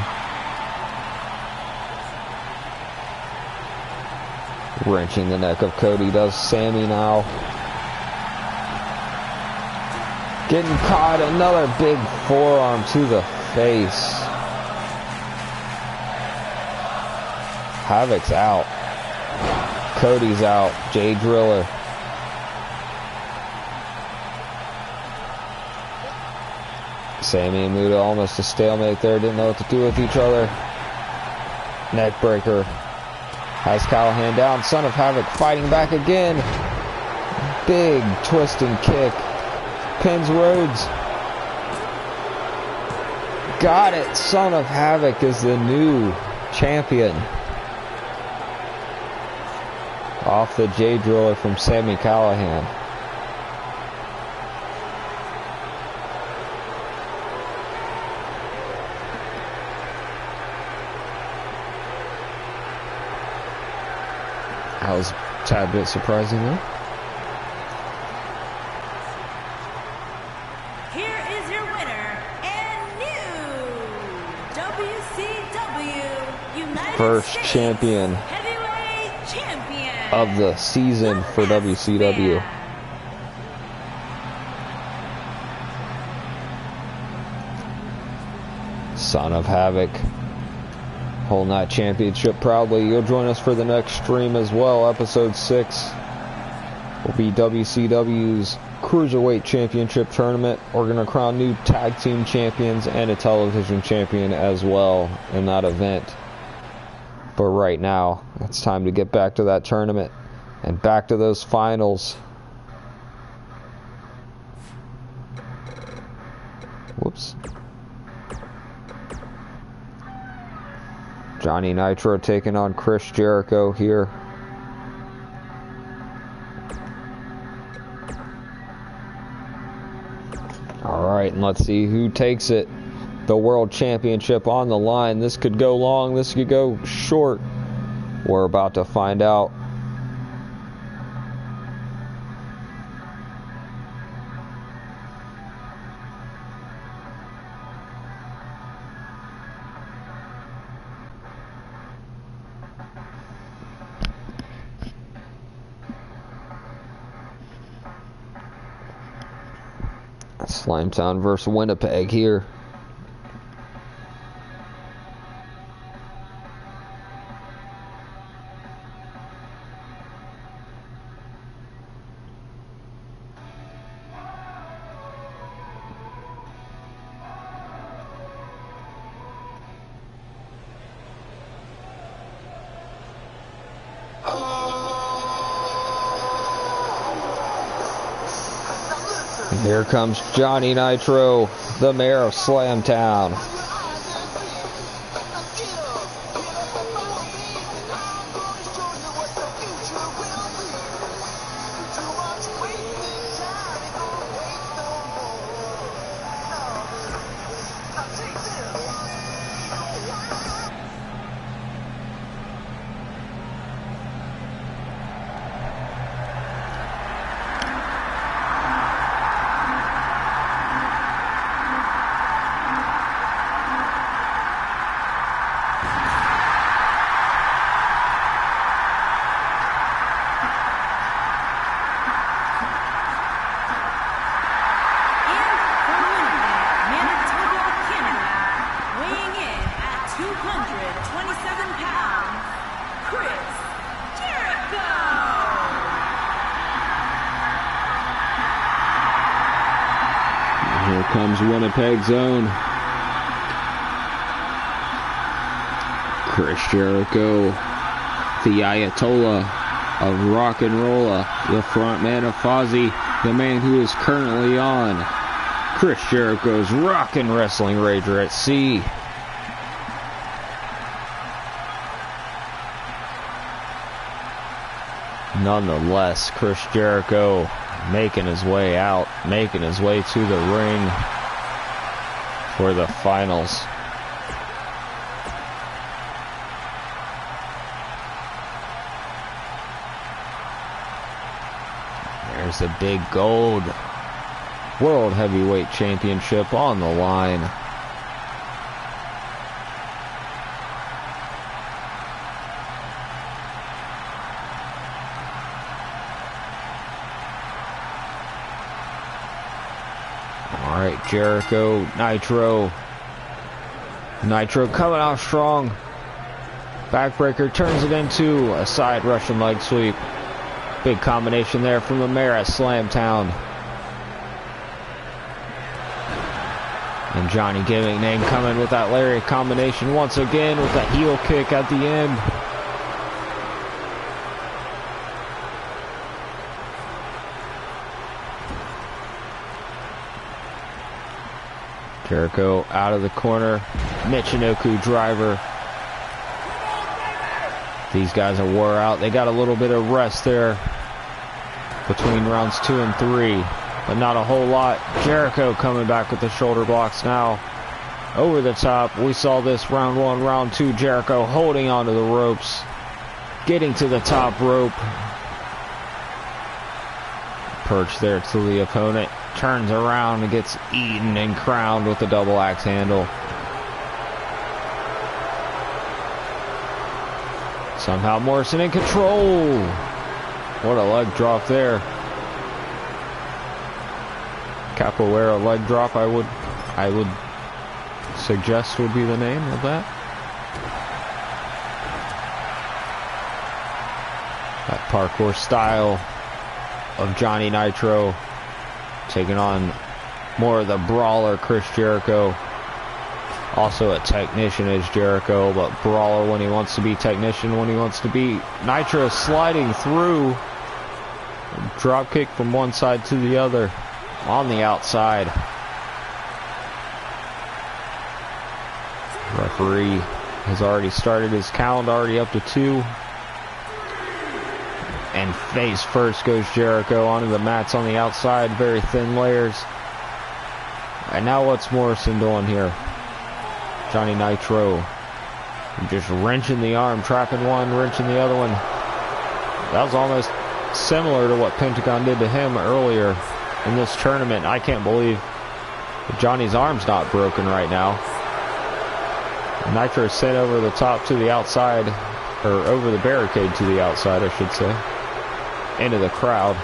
Wrenching the neck of Cody does Sami now. Getting caught, another big forearm to the face. Havoc's out. Cody's out. Jay Driller. Sami and Muta almost a stalemate there. Didn't know what to do with each other. Neck breaker. Has Callihan down. Son of Havoc fighting back again. Big twisting kick. Pins Rhodes. Got it. Son of Havoc is the new champion. Off the J Driller from Sami Callihan. That was a tad bit surprising though. Here is your winner and new WCW United First States champion Heavyweight Champion of the season for WCW. Son of Havoc holding that championship proudly. You'll join us for the next stream as well. Episode 6 will be WCW's Cruiserweight Championship Tournament. We're going to crown new tag team champions and a television champion as well in that event. But right now, it's time to get back to that tournament and back to those finals. Whoops. Johnny Nitro taking on Chris Jericho here. Alright, and let's see who takes it. The World Championship on the line. This could go long, this could go short. We're about to find out. Slamtown versus Winnipeg here. Here comes Johnny Nitro, the mayor of Slamtown. Here comes Winnipeg's own Chris Jericho, the Ayatollah of rock and rolla, the front man of Fozzy, the man who is currently on Chris Jericho's Rockin' Wrestling Rager at Sea. Nonetheless, Chris Jericho making his way out, making his way to the ring for the finals. There's the big gold World Heavyweight Championship on the line. Alright, Jericho, Nitro coming out strong. Backbreaker turns it into a side Russian leg sweep. Big combination there from the mayor at Slamtown. And Johnny Giving coming with that lariat combination once again with that heel kick at the end. Jericho out of the corner. Michinoku driver. These guys are wore out. They got a little bit of rest there between rounds 2 and 3, but not a whole lot. Jericho coming back with the shoulder blocks now. Over the top. We saw this round 1, round 2. Jericho holding onto the ropes. Getting to the top rope. Perch there to the opponent. Turns around and gets eaten and crowned with the double axe handle. Somehow Morrison in control. What a leg drop there. Capoeira leg drop, I would suggest would be the name of that. That parkour style of Johnny Nitro taking on more of the brawler Chris Jericho. Also a technician is Jericho, but brawler when he wants to be, technician when he wants to be. Nitro sliding through. Drop kick from one side to the other on the outside. Referee has already started his count, already up to 2. And face first goes Jericho onto the mats on the outside, very thin layers. And now what's Morrison doing here? Johnny Nitro just wrenching the arm, trapping one, wrenching the other one. That was almost similar to what Pentagon did to him earlier in this tournament. I can't believe that Johnny's arm's not broken right now. Nitro sent over the top to the outside, or over the barricade to the outside, I should say, into the crowd.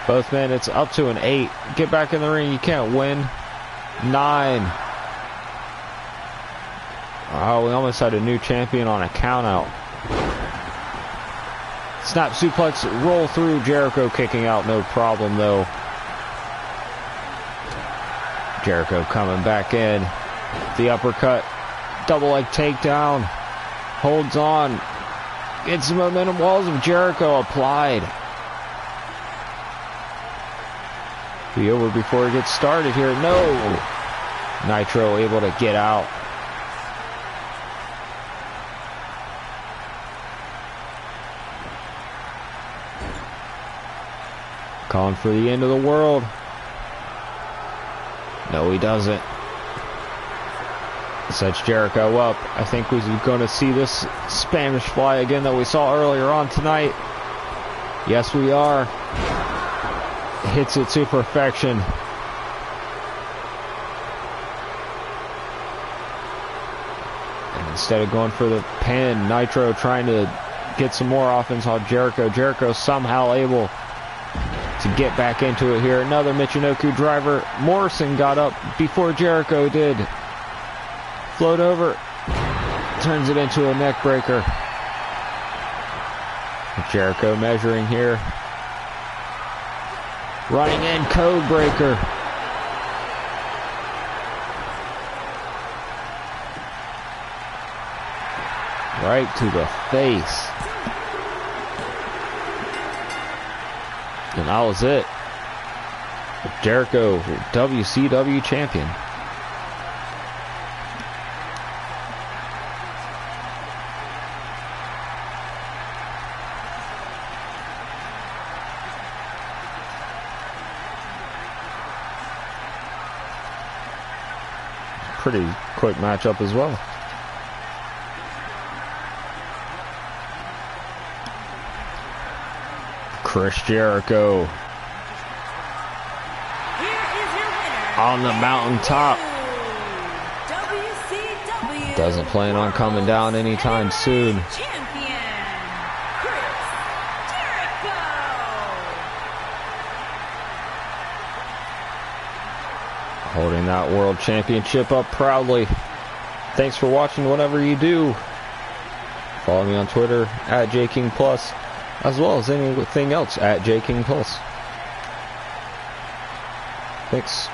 Both men, it's up to an 8. Get back in the ring. You can't win. 9. Oh, we almost had a new champion on a countout. Snap suplex, roll through. Jericho kicking out, no problem though. Jericho coming back in. The uppercut. Double leg takedown. Holds on. Gets the momentum. Walls of Jericho applied. Be over before it gets started here. No. Nitro able to get out. Calling for the end of the world. No, he doesn't. Sets Jericho up. I think we're going to see this Spanish fly again that we saw earlier on tonight. Yes, we are. Hits it to perfection. And instead of going for the pin, Nitro trying to get some more offense on Jericho. Jericho somehow able to get back into it here. Another Michinoku driver. Morrison got up before Jericho did. Float over. Turns it into a neck breaker. Jericho measuring here. Running in, code breaker. Right to the face. And that was it. Jericho, WCW champion. Pretty quick matchup as well. Chris Jericho on the mountaintop. WCW Doesn't plan on coming down anytime soon. Champion Chris Jericho. Holding that world championship up proudly. Thanks for watching whatever you do. Follow me on Twitter at JKingPlus, as well as anything else at JKingPlus. Thanks.